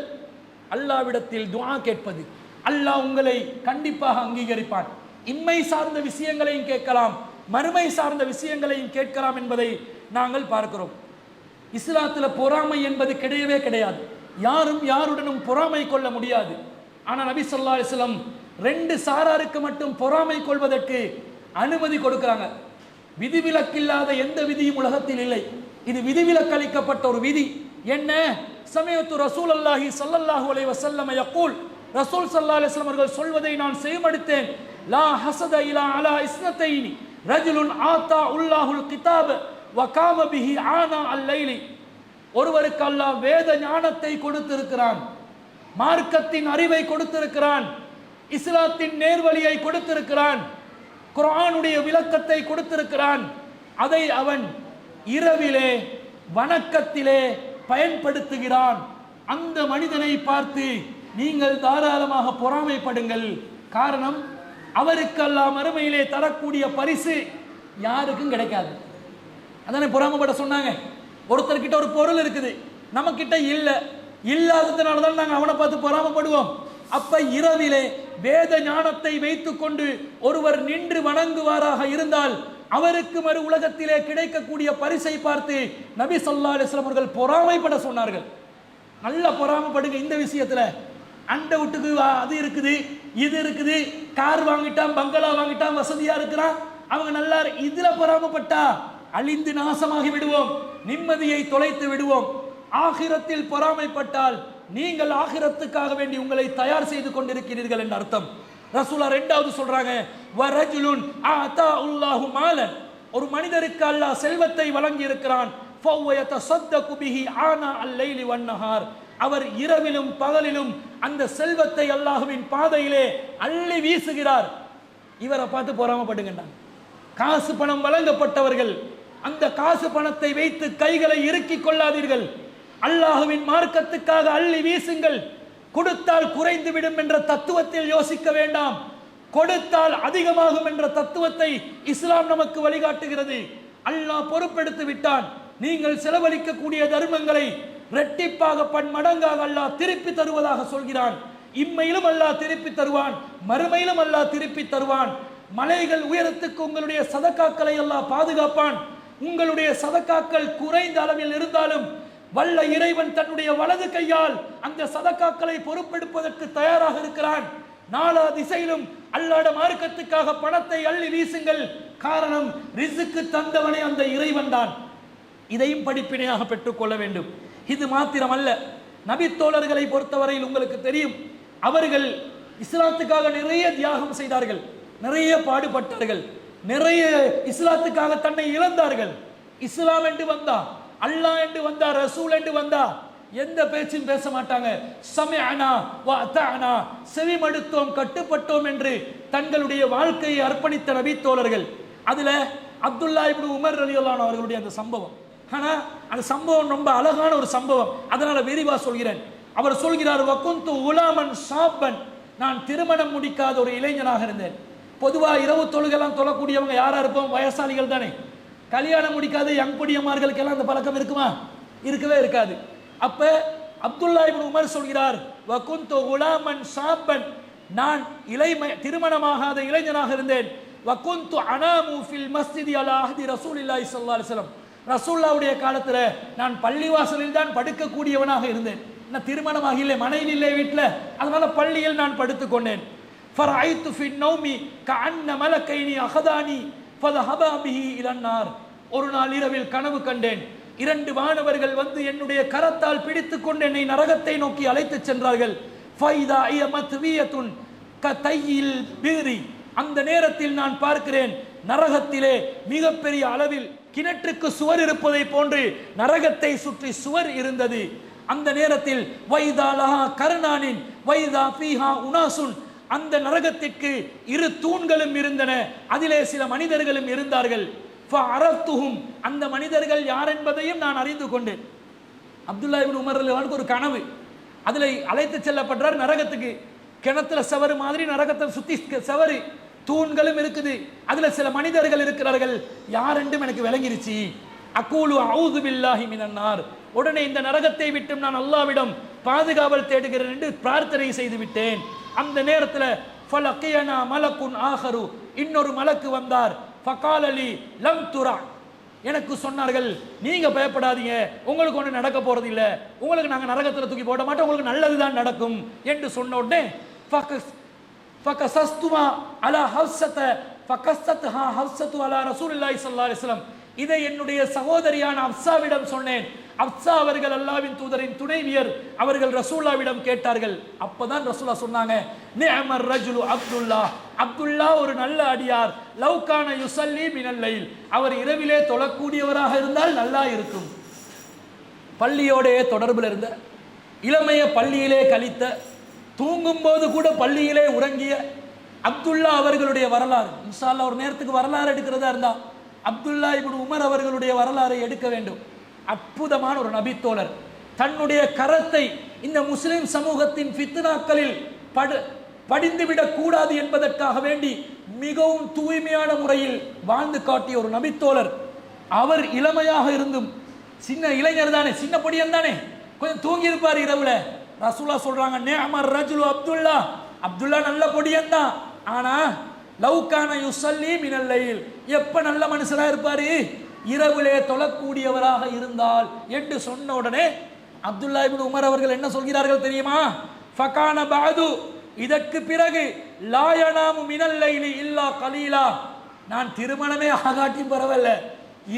Speaker 1: அல்லாஹ்விடத்தில் துஆ கேட்பது, அல்லாஹ் உங்களை கண்டிப்பாக அங்கீகரிப்பான். இம்மை சார்ந்த விஷயங்களையும் கேட்கலாம், மறுமை சார்ந்த விஷயங்களையும் கேட்கலாம் என்பதை நாங்கள் பார்க்கிறோம். இஸ்லாத்தில் பொறாமை என்பது கிடையவே கிடையாது. யாரும் யாருடனும் பொறாமை கொள்ள முடியாது. ஆனால் நபி ஸல்லல்லாஹு அலைஹி வஸல்லம் ரெண்டு சாராருக்கு மட்டும் பொறாமை கொள்வதற்கு அனுமதி கொடுக்கிறாங்க. விதிவிலக்கில்லாத எந்த விதியும் உலகத்தில் இல்லை. இது விதிவிலக்கு அளிக்கப்பட்ட ஒரு விதி. என்ன? சமயத்து ரசூலுல்லாஹி ஸல்லல்லாஹு அலைஹி வஸல்லம் யகூல், ரசூல் ஸல்லல்லாஹு அலைஹி வஸல்லம் அவர்கள் சொல்வதை நான் செய்மடுத்தேன். லா ஹஸத இலா அலா இஸ்னத்தைனி ரஜுலுன் ஆதா உல்லாஹுல் கிதாப வகாம பிஹி ஆனா அல்-லைலி, ஒருவருக்கு அல்லாஹ் வேத ஞானத்தை கொடுத்திருக்கிறான், மார்க்கத்தின் அறிவை கொடுத்திருக்கிறான், இஸ்லாத்தின் நேர்வழியை கொடுத்திருக்கிறான், குர்ஆனுடைய விளக்கத்தை கொடுத்திருக்கிறான். அதை அவன் இரவிலே வணக்கத்திலே பயன்படுத்துகிறான். அந்த மனிதனை பார்த்து நீங்கள் தாராளமாக பொறாமைப்படுங்கள். காரணம், அவருக்கு அல்லாஹ் மறுமையிலே தரக்கூடிய பரிசு யாருக்கும் கிடைக்காது. அதானே பொறாமைப்பட சொன்னாங்க. ஒருத்தர்கிட்ட ஒரு பொருள் இருக்குது, நம்ம கிட்ட இல்லை, இல்லாததுனால தான் நாங்கள் அவனை பார்த்து பொறாமைப்படுவோம். அப்ப இரவிலே வேத ஞானத்தை வைத்துக் கொண்டு ஒருவர் நின்று வணங்குவாராக இருந்தால் அவருக்கு மறு உலகத்திலே கிடைக்கக்கூடிய பரிசை பார்த்து நபி ஸல்லல்லாஹு அலைஹி வஸல்லம் அவர்கள் பொறாமைப்பட சொன்னார்கள். நல்ல பொறாமைப்படுங்க இந்த விஷயத்துல. அண்டை வீட்டுக்கு அது இருக்குது, இது இருக்குது, கார் வாங்கிட்டான், பங்களா வாங்கிட்டான், வசதியா இருக்கிறான், அவங்க நல்லா, இதுல பொறாமைப்பட்டா அழிந்து நாசமாகி விடுவோம், நிம்மதியை தொலைத்து விடுவோம். ஆகிரத்தில் பொறாமைப்பட்டால் நீங்கள் ஆகிரத்துக்காக வேண்டி உங்களை தயார் செய்து கொண்டிருக்கிறீர்கள் என்ற அர்த்தம். ரசூலா ரெண்டாவது சொல்றாங்க, வரஜுலுன் ஆதாஉல்லாஹு மாலன், ஒரு மனிதருக்கு அல்லாஹ் செல்வத்தை வழங்கி இருக்கிறான், ஃபவயதஸத்தகு பிஹி ஆனா அல்-லைலி வன்-நஹார், அவர் இரவிலும் பகலிலும் அந்த செல்வத்தை அல்லாஹ்வின் பாதையிலே அள்ளி வீசுகிறார். இவரை பார்த்து பொறாமைப்படுங்கண்டா. காசு பணம் வழங்கப்பட்டவர்கள் அந்த காசு பணத்தை வைத்து கைகளை இறுக்கிக் கொள்ளாதீர்கள். அல்லாஹ்வின் மார்க்கத்துக்காக அள்ளி வீசுங்கள். கொடுத்தால் குறைந்து விடும் என்ற தத்துவத்தில் யோசிக்க வேண்டாம், கொடுத்தால் அதிகமாகும் என்ற தத்துவத்தை இஸ்லாம் நமக்கு வழிகாட்டுகிறது. அல்லாஹ் பொறுப்பெடுத்து விட்டான். நீங்கள் செலவழிக்கக்கூடிய தர்மங்களை இரட்டிப்பாக பன்மடங்காக அல்லாஹ் திருப்பி தருவதாக சொல்கிறான். இம்மையிலும் அல்லாஹ் திருப்பி தருவான், மறுமையிலும் அல்லாஹ் திருப்பி தருவான். மலைகள் உயரத்துக்கு உங்களுடைய சதக்காக்களை அல்லாஹ் பாதுகாப்பான். உங்களுடைய சதக்காக்கள் குறைந்த அளவில் இருந்தாலும் வல்ல இறைவன் தன்னுடைய வலது கையால் அந்த சதக்காக்களை பொறுப்பெடுப்பதற்கு தயாராக இருக்கிறான். நாலா திசையிலும் அல்லாஹ்வுடைய மார்க்கத்துக்காக பணத்தை அள்ளி வீசுங்கள். காரணம், ரிஸ்க் தந்தவனே அந்த இறைவன் தான். இதையும் படிப்பினையாக பெற்றுக்கொள்ள வேண்டும். இது மாத்திரமல்ல, நபி தோழர்களை பொறுத்தவரையில் உங்களுக்கு தெரியும், அவர்கள் இஸ்லாத்துக்காக நிறைய தியாகம் செய்தார்கள், நிறைய பாடுபட்டார்கள், நிறைய இஸ்லாத்துக்காக தன்னை இழந்தார்கள். இஸ்லாம் என்று வந்தா, அல்லாஹ் என்று வந்தா, ரசூல் என்று வந்தா எந்த பேச்சும் பேச மாட்டாங்க. சமிஅனா வ அத்தஅனா, செவிமடுத்தோம் கட்டுப்பட்டோம் என்று தங்களுடைய வாழ்க்கையை அர்ப்பணித்த நபி தோழர்கள். அதுல அப்துல்லா இப்னு உமர் ரலியல்லாஹு அன்ஹு அவர்களுடைய அந்த சம்பவம், ஆனா அந்த சம்பவம் ரொம்ப அழகான ஒரு சம்பவம், அதனால விரிவா சொல்கிறேன். அவர் சொல்கிறார், வகுந்து உலாமன் ஷாப்பன், நான் திருமணம் முடிக்காத ஒரு இளைஞனாக இருந்தேன். பொதுவா இரவு தொழுகெல்லாம் தொழக்கூடியவங்க யாரா இருப்போம்? வயசாளிகள் தானே. கல்யாணம் முடிக்காத யங் பொடியமார்களுக்கெல்லாம் அந்த பழக்கம் இருக்குமா? இருக்கவே இருக்காது. அப்ப அப்துல்லா இப்னு உமர் சொல்கிறார், வகுந்து உலாமன் ஷாப்பன், நான் திருமணமாகாத இளைஞனாக இருந்தேன். வகுந்து அனாமு ஃபில் மஸ்ஜிதி அலா அஹ்தி ரசூலில்லாஹி ஸல்லல்லாஹு அலைஹி வஸல்லம், ரசூலுல்லாஹ்வுடைய காலத்துல நான் பள்ளிவாசலில் தான் படுக்கக்கூடியவனாக இருந்தேன். நான் திருமணமாக இல்லை, மனைவி இல்லை வீட்டில், அதனால பள்ளியில் நான் படுத்துக் கொண்டேன். ஃபரஐத்து ஃபின் நௌமி கஅன்ன மலக்கைனி அஹதானி ஃபதஹபா பிஹி இலன் நார், ஒரு நாள் இரவில் கனவு கண்டேன், 2 வானவர்கள் வந்து என்னுடைய கரத்தால் பிடித்துக் கொண்டு என்னை நரகத்தை நோக்கி அழைத்துச் சென்றார்கள். ஃபைதா இய மத்வியத்துன் கதையில் பீரி, அந்த நேரத்தில் நான் பார்க்கிறேன் நரகத்திலே மிகப்பெரிய அளவில் கிணற்றுக்கு சுவர் இருப்பதை போன்று நரகத்தை சுற்றி சுவர் இருந்தது. அந்த நேரத்தில் வைதா லஹா கர்னானின் வைதா ஃபீஹா உனாசுன், அந்த நரகத்திற்கு 2 தூண்களும் இருந்தன, அதிலே சில மனிதர்களும் இருந்தார்கள். ஃபஅரஃப்துஹும், அந்த மனிதர்கள் யார் என்பதையும் நான் அறிந்து கொண்டேன். அப்துல்லா இப்னு உமர் ரலியல்லாஹு ஒரு கனவு, அதில் அழைத்து செல்லப்படுறார் நரகத்துக்கு. கிணத்துல செவரு மாதிரி நரகத்தை சுத்தி செவரு, தூண்களும் இருக்குது, அதுல சில மனிதர்கள் இருக்கிறார்கள், யார் என்றும் எனக்கு விளங்கிருச்சு. அகூலு அஊது பில்லாஹி மினன் நார், உடனே இந்த நரகத்தை விட்டும் நான் அல்லாஹ்விடம் பாதுகாவல் தேடுகிறேன் என்று பிரார்த்தனை செய்து விட்டேன். அந்த நேரத்தில் ஃபலகியனா மலக்குன் ஆஹரு, இன்னொரு மலக்கு வந்தார். ஃபகாலலி லம் துரா, எனக்கு சொன்னார்கள், நீங்க பயப்படாதீங்க, உங்களுக்கு ஒன்று நடக்க போறது இல்லை, உங்களுக்கு நாங்கள் நரகத்தில் தூக்கி போட மாட்டோம், உங்களுக்கு நல்லதுதான் நடக்கும் என்று சொன்ன உடனே ஃபகஸஸ்துமா அலா ஹஃப்ஸத ஃபகஸத்ஹா ஹஃப்ஸத்து அலா ரசூலுல்லாஹி ஸல்லல்லாஹு அலைஹி வஸல்லம், இதை என்னுடைய சகோதரியான அப்சாவிடம் சொன்னேன். அப்சா அவர்கள் அல்லாஹ்வின் தூதரின் துணைவியர், அவர்கள் ரசூலுல்லாஹ்விடம் கேட்டார்கள். அப்பதான் ரசூலுல்லாஹ் சொன்னாங்க, நிஅமர் ரஜுலு அப்துல்லா, அப்துல்லா ஒரு நல்ல அடியார், லவ்கான யுஸல்லி மினல் லைல், அவர் இரவிலே தொழக்கூடியவராக இருந்தால் நல்லா இருக்கும். பள்ளியோடைய தொடர்பில் இருந்த, இளமைய பள்ளியிலே கழித்த, தூங்கும் போது கூட பள்ளியிலே உறங்கிய அப்துல்லா அவர்களுடைய வரலாறு, இன்ஷா அல்லாஹ் ஒரு நேரத்துக்கு வரலாறு எடுக்கிறதா இருந்தா அப்துல்லா இப்னு உமர் அவர்களுடைய வரலாறை எடுக்க வேண்டும். அற்புதமான ஒரு நபித்தோழர், தன்னுடைய கரத்தை இந்த முஸ்லிம் சமூகத்தின் ஃபித்னாக்களில் படிந்துவிடக் கூடாது என்பதற்காக வேண்டி மிகவும் தூய்மையான முறையில் வாழ்ந்து காட்டிய ஒரு நபித்தோழர். அவர் இளமையாக இருந்தும், சின்ன இளைஞர் தானே, சின்ன பொடியன் தானே, கொஞ்சம் தூங்கி இருப்பார் இரவுல. ரசூலுல்லாஹ் சொல்றாங்க, நிஅமர் ரஜுலு அப்துல்லா, அப்துல்லா நல்ல பொடியன் தான், ஆனா லவ்கான யுஸல்லி மினல் லைல், எப்ப நல்ல மனுஷனா இருப்பாரு, இரவிலே தொழக்கூடியவராக இருந்தால் என்று சொன்ன உடனே அப்துல்லா இப்னு உமர் அவர்கள் என்ன சொல்கிறார்கள் தெரியுமா? ஃபகான பஅது, இதற்கு பிறகு லா யனாமு மினல் லைலி இல்லா கலீலா, நான் திருமணமே ஆகாட்டி பரவாயில்ல,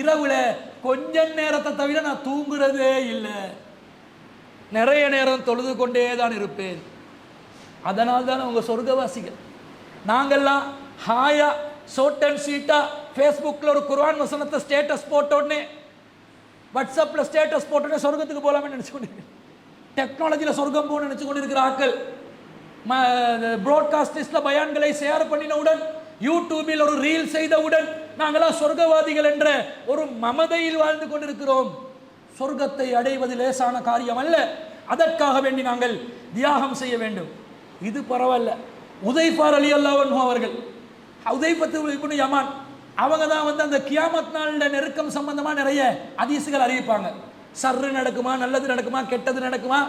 Speaker 1: இரவுல கொஞ்ச நேரத்தை தவிர நான் தூங்குறதே இல்லை, நிறைய நேரம் தொழுது கொண்டே தான் இருப்பேன். அதனால் தான் உங்க சொர்க்கவாசிகள். நாங்கெல்லாம் ஹாயா ஷார்ட் அண்ட் ஸ்வீட்டா ஃபேஸ்புக்கில் ஒரு குர்ஆன் வசனத்தை ஸ்டேட்டஸ் போட்ட உடனே, வாட்ஸ்அப்பில் ஸ்டேட்டஸ் போட்ட உடனே சொர்க்கத்துக்கு போகலாமே நினச்சி கொண்டு, டெக்னாலஜியில் சொர்க்கம் போகணும்னு நினச்சி கொண்டு இருக்கிற ஆக்கள், ப்ராட்காஸ்டிஸ்டில் பயான்களை ஷேர் பண்ணினவுடன், யூடியூபில் ஒரு ரீல் செய்தவுடன் நாங்களாம் சொர்க்கவாதிகள் என்ற ஒரு மமதையில் வாழ்ந்து கொண்டிருக்கிறோம். சொர்க்கத்தை அடைவது லேசான காரியம் அல்ல, அதற்காக வேண்டி நாங்கள் தியாகம் செய்ய வேண்டும். இது பரவாயில்ல. உதைஃபா ரலியல்லாஹு அன்ஹு அவர்கள், உதைஃபத்து இப்னு யமான், அவங்க தான் வந்து அந்த கியாமத் நாளில் நெருக்கம் சம்பந்தமா நிறைய ஹதீஸ்கள் அறிவிப்பாங்க. சர்ரு நடக்குமா, நல்லது நடக்குமா, கெட்டது நடக்குமா,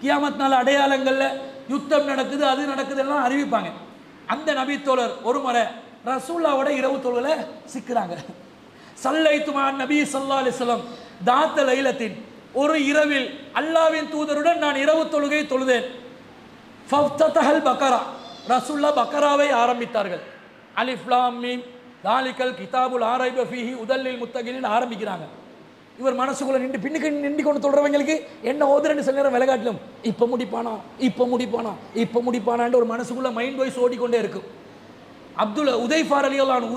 Speaker 1: கியாமத் நாள் அடையாளங்கள்ல யுத்தம் நடக்குது, அது நடக்குது எல்லாம் அறிவிப்பாங்க. அந்த நபித்தோழர் ஒரு முறை ரசூலுல்லாஹ்வோட இரவு தொழுகையில சிக்கிறாங்க. சல்லைத்துமா நபி ஸல்லல்லாஹு அலைஹி வஸல்லம் தாத்த லைலத்தின், ஒரு இரவில் அல்லாஹ்வின் தூதருடன் நான் இரவு தொழுகை தொழுதேன். ஃபஃப்தஹல் பக்கரா, ரசூல்லா பக்கராவை ஆரம்பித்தார்கள். அலிஃப் லாம் மீம் தாலிகல் கிதாபுல் லா ரைப ஃபீஹி ஹுதல் லில் முத்தகீன் ஆரம்பிக்கிறாங்க. இவர் மனசுக்குள்ள நின்று பின்னுக்கு நின்று கொண்டு சொல்றவங்களுக்கு என்ன ஓதுறன்னு சில நேரம் விலகாட்டிலும் இப்போ முடிப்பானான்னு ஒரு மனசுக்குள்ள மைண்ட் வாய்ஸ் ஓடிக்கொண்டே இருக்கும். உதைஃபா ரலியல்லாஹு அன்ஹு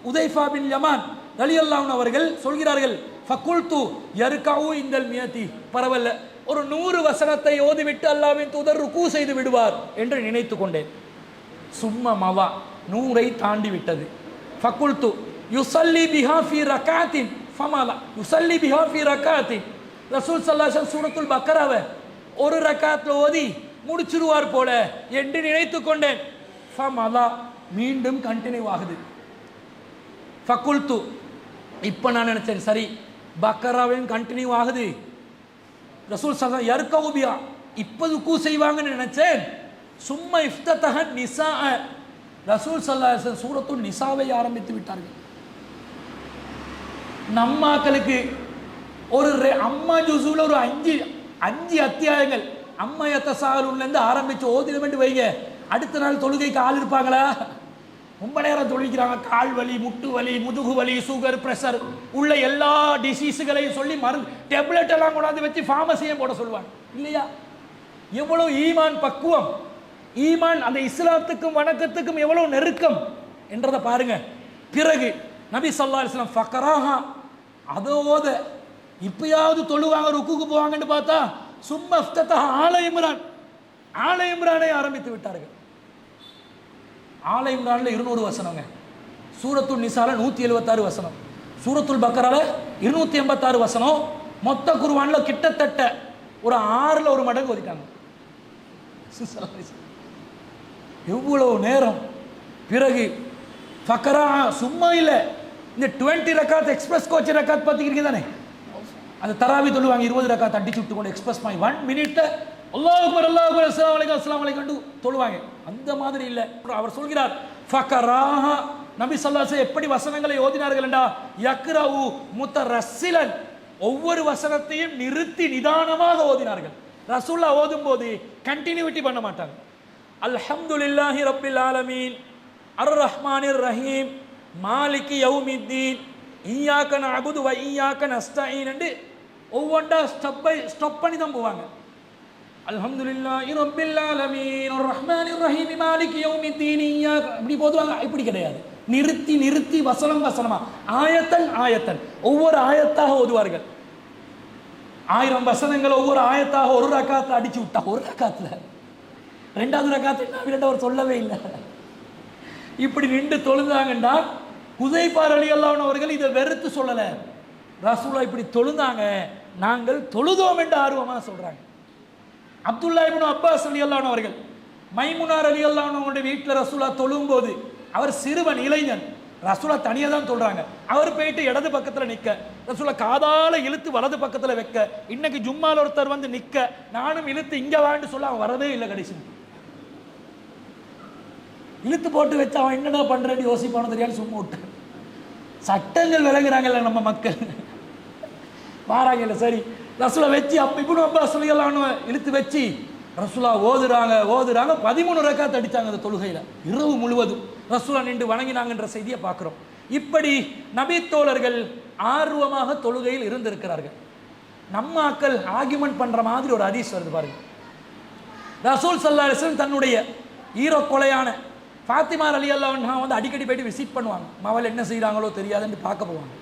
Speaker 1: உதைஃபா பின் யமான் ரலியல்லாஹு அன்ஹு அவர்கள் சொல்கிறார்கள், ஃபகுல்து யர்கஉ இந்தல் மியதி, பரவல்ல ஒரு 100 வசனத்தை ஓதிவிட்டு அல்லாஹ்வின் தூதர் ருக்கு செய்து விடுவார் என்று நினைத்து கொண்டேன். சும்மா மவா 100ஐ தாண்டி விட்டது. ஃபகுல்து யுஸல்லி பிஹா ஃபீ ரக்அத்தின் ஃபமாலா யுஸல்லி பிஹா ஃபீ ரக்அத்தின், ரசூல் ஸல்லல்லாஹு அலைஹி வஸல்லம் சூரத்துல் பக்கராவை ஒரு ரக்காத்ல ஓதி முடிச்சிருவார் போல என்று நினைத்து கொண்டேன். ஃபமாலா மீண்டும் கண்டினியூ ஆகுது. ஃபகுல்து இப்போ நான் நினைச்சேன், சரி பக்கராவையும் கண்டினியூ ஆகுது, ரசூல் ஸல்லல்லாஹு அலைஹி வஸல்லம் யர்கஉபியா இப்போ ருக்கு செய்வாங்கன்னு நினைச்சேன். சும்மா இஃப்ததஹ நிசா, ரசூல் ஸல்லல்லாஹு அலைஹி வஸல்லம் சூரத்துல் நிசாவை ஆரம்பித்து விட்டார்கள். நம்மாக்களுக்கு ஒரு அம்மா ஜுஸுல ஒரு 5 அத்தியாயங்கள் அம்மா யத்தசாலுன்லேருந்து ஆரம்பித்து ஓதினமென்று வைங்க, அடுத்த நாள் தொழுகைக்கு ஆள் இருப்பாங்களா? ரொம்ப நேரம் தொழிக்கிறாங்க, கால் வலி, முட்டு வலி, முதுகு வலி, சுகர், பிரஷர் உள்ள எல்லா டிசீஸுகளையும் சொல்லி மருந்து டேப்லெட் எல்லாம் கொண்டாந்து வச்சு ஃபார்மசியும் போட சொல்லுவாங்க இல்லையா? எவ்வளவு ஈமான் பக்குவம், ஈமான் அந்த இஸ்லாத்துக்கும் வணக்கத்துக்கும் எவ்வளவு நெருக்கம் என்றதை பாருங்க. பிறகு நபி ஸல்லல்லாஹு அலைஹி வஸல்லம் ஃபக்கராஹா அதோத இப்பயாவது தொழுவாங்க, ருக்குக்கு போவாங்கன்னு பார்த்தா சும்மா இஃப்ததஹ ஆல இம்ரானை ஆரம்பித்து விட்டார்கள். ஆல இம்ரான்ல 200 வசனங்க, சூரத்துல் நிசால 176 வசனம், சூரத்துல் பக்கரால 286 வசனம், மொத்த குர்ஆன்ல கிட்டத்தட்ட ஒரு 6ல் 1 மடங்கு ஓதிட்டாங்க. எவ்வளவு நேரம். பிறகு ஃபக்கரா சும்மா இல்லை, இந்த 20 ரக்காத் எக்ஸ்பிரஸ் கோச் ரக்காத் பார்த்துக்கிறீங்க தானே, அந்த தராவி தொழுவாங்க 20 ரக்காத் அடிச்சு விட்டு கொண்டு எக்ஸ்பிரஸ் மாதிரி 1 மினிட் அல்லாஹ் அக்பர் அஸ்ஸலாமு அலைக்கும் அஸ்ஸலாமு அலைக்கும் தொழுவாங்க. அந்த மாதிரி இல்லை. அவர் சொல்கிறார் ஃபக்கராஹா, நபி ஸல்லல்லாஹு அலைஹி வஸல்லம் எப்படி வசனங்களை ஓதினார்கள் என்றா யக்ரவு முத்தரஸ்ஸிலன், ஒவ்வொரு வசனத்தையும் நிறுத்தி நிதானமாக ஓதினார்கள். ரசூலுல்லாஹ் ஓதும் போது கண்டினியூட்டி பண்ண மாட்டாங்க. அல்ஹம்துலில்லாஹி ரப்பில் ஆலமீன் அர் ரஹ்மானிர் ரஹீம் மாலிகி யௌமித்தீன் இய்யாக நஅபுது வ இய்யாக நஸ்தஈன் என்று ஒவ்வொன்றா ஸ்டப் பண்ணி தான் போவாங்க. அல்ஹம்துலில்லாஹி ரப்பில் ஆலமீன் அர் ரஹ்மானிர் ரஹீம் மாலிகி யௌமித்தீன் இய்யாக இப்படி போதுவாங்க. இப்படி கிடையாது, நிறுத்தி நிறுத்தி வசனமா ஆயத்தன் ஒவ்வொரு ஆயத்தாக ஓதுவார்கள். 1000 வசனங்கள் ஒவ்வொரு ஆயத்தாக ஒரு ரக்காத்துல அடிச்சு விட்டா, ஒரு ரக்காத்துல 2வது ரக்காத்து என்ன அவர் சொல்லவே இல்லை. இப்படி நின்று தொழுந்தாங்கன்னா ஹுதைஃபா ரலியல்லாஹு அன்ஹு அவர்கள் இதை வெறுத்து சொல்லல, ரசூலுல்லாஹ் இப்படி தொழுந்தாங்க, நாங்கள் தொழுதோம் என்று ஆர்வமா சொல்றாங்க. அப்துல்லா இப்னு அப்பாஸ் ரலியல்லாஹு அன்ஹு அவர்கள் மைமுனா ரலியல்லாஹு அன்ஹு அவருடைய வீட்டில் ரசூலுல்லாஹ் தொழும் போது, அவர் சிறுவன் இளைஞன், ரசூலுல்லாஹ் தனியாக தான் சொல்றாங்க, அவர் போயிட்டு இடது பக்கத்தில் நிற்க, ரசூலுல்லாஹ் காதால இழுத்து வலது பக்கத்தில் வைக்க, இன்னைக்கு ஜும்மால ஒருத்தர் வந்து நிற்க, நானும் இழுத்து இங்க வான்னு சொல்ல அவன் வரவே இல்லை. கடைசி இழுத்து போட்டு வச்சு அவன் என்னடா பண்றேன்னு யோசிப்பானு தெரியாது, சும்மா விட்டு. சட்டங்கள் விளங்குறாங்கல்ல நம்ம மக்கள், மாறாங்கல்ல. சரி, ரசூலுல்லாஹ் வச்சு இப்னு அப்பாஸ் ரலியல்லாஹு அன்ஹு இழுத்து வச்சு ரசூலுல்லாஹ் ஓதுறாங்க 13 ரக்காத் அடித்தாங்க அந்த தொழுகையில், இரவு முழுவதும் ரசூலுல்லாஹ் நின்று வணங்கினாங்கன்ற செய்தியை பார்க்குறோம். இப்படி நபி தோழர்கள் ஆர்வமாக தொழுகையில் இருந்திருக்கிறார்கள். நம்ம ஆக்கள் ஆர்கியூமெண்ட் பண்ற மாதிரி ஒரு ஹதீஸ் வருது பாருங்க. ரசூல் ஸல்லல்லாஹு அலைஹி வஸல்லம் தன்னுடைய ஈரோ கொலையான ஃபாத்திமா ரலியல்லாஹு அன்ஹா வந்து அடிக்கடி போயிட்டு விசிட் பண்ணுவாங்க. மகள் என்ன செய்கிறாங்களோ தெரியாதுன்னு பார்க்க போவாங்க.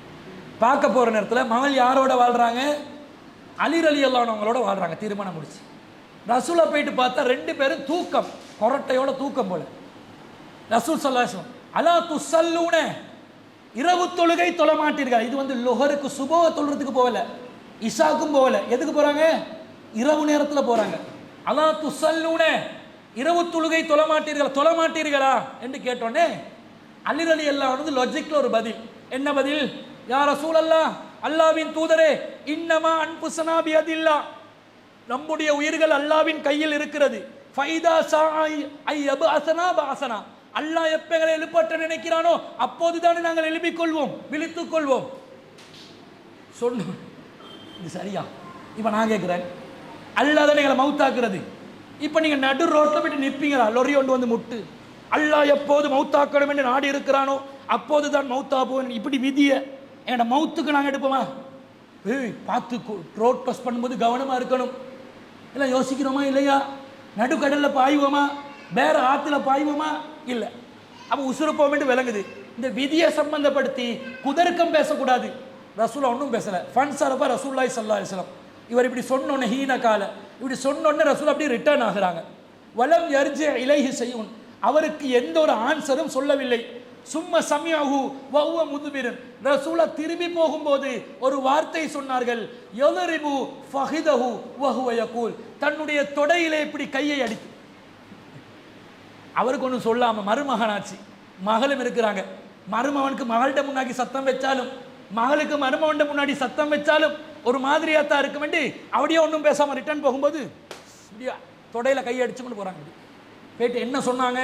Speaker 1: பார்க்க போகிற நேரத்தில் மகள் யாரோட வாழ்கிறாங்க? அலி ரலியல்லாஹு அன்ஹு அவங்களோட வாழ்கிறாங்க, திருமணம் முடிச்சு. ரசூலை போயிட்டு பார்த்தா 2 பேரும் தூக்கம், கொரட்டையோட தூக்கம் போல. ரசூல் ஸல்லல்லாஹு அலைஹி வஸல்லம் அலா துஸல்லூன, இரவு தொழுகை தொழ மாட்டீர்கள். இது வந்து லொஹருக்கு சுபஹ தொழுறதுக்கு போகல, இஷாக்கும் போகல, எதுக்கு போகிறாங்க? இரவு நேரத்தில் போகிறாங்க. அலா துஸல்லூன, இரவு தொழுகை தொழ மாட்டீர்களா என்று கேட்டோன்னே அலி ரலியல்லாஹு அன்ஹு லாஜிக்ல ஒரு பதில். என்ன பதில்? யா ரசூலல்லாஹ், அல்லாஹ்வின் தூதரே, இன்னமா அன்ஃபுஸனா பியதில்லாஹ், நம்முடைய உயிர்கள் அல்லாஹ்வின் கையில் இருக்கிறது. ஃபைதா ஸாஇ ஐயபஅஸனா பஅஸனா, அல்லாஹ் எப்ப எங்களை எழுப்பட்ட நினைக்கிறானோ அப்போதுதானே நாங்கள் எழுப்பிக் கொள்வோம், விழித்துக் கொள்வோம். சொன்ன இது சரியா? இப்போ நான் கேட்குறேன், அல்லாஹ் தானே எங்களை மௌத்தாக்குறது, இப்போ நீங்கள் நடு ரோட்டில் போயிட்டு நிற்பீங்களா? லொரி கொண்டு வந்து முட்டு, அல்லாஹ் எப்போது மௌத்தாக்கணும் என்று நாடி இருக்கிறானோ அப்போது தான் மௌத்தா போவேன், இப்படி விதியை என்னோட மௌத்துக்கு நாங்கள் எடுப்போமா? பார்த்து ரோட் க்ராஸ் பண்ணும்போது கவனமாக இருக்கணும். எல்லாம் யோசிக்கிறோமா இல்லையா? நடுக்கடலில் பாய்வோமா? வேற ஆற்றுல பாய்வோமா? இல்லை. அப்போ உசுரப்போம் விளங்குது. இந்த விதியை சம்பந்தப்படுத்தி குதர்க்கம் பேசக்கூடாது. ரசூலா ஒன்றும் பேசலை. ஃபன் சரபா ரசூலுல்லாஹி ஸல்லல்லாஹு அலைஹி வஸல்லம் இவர் இப்படி சொன்னோன்னே ஹீன கால இப்படி சொன்னோன்னே ரசூல் அப்படியே ரிட்டர்ன் ஆகுறாங்க. வலம் யர்ஜி இலைஹி செய்யுன், அவருக்கு எந்த ஒரு ஆன்சரும் சொல்லவில்லை. சும்ம சமியஹு வஹுவ முதுபிரன், ரசூலா திரும்பி போகும்போது ஒரு வார்த்தை சொன்னார்கள். யலரிபு ஃபஹிதஹு வஹுவ யகூல், தன்னுடைய தொடையிலே இப்படி கையை அடித்து. அவருக்கு ஒன்றும் சொல்லாம மருமகனாச்சு, மகளும் இருக்கிறாங்க. மருமகனுக்கு மகள்கிட்ட முன்னாடி சத்தம் வச்சாலும் மகளுக்கு மருமகன்ட முன்னாடி சத்தம் வச்சாலும் ஒரு மாதிரியாத்தான் இருக்க வேண்டி அப்படியே ஒன்றும் பேசாம ரிட்டர்ன் போகும்போது இப்படியா தொடையில கை அடிச்சுக்கிட்டு போறாங்க. போயிட்டு என்ன சொன்னாங்க?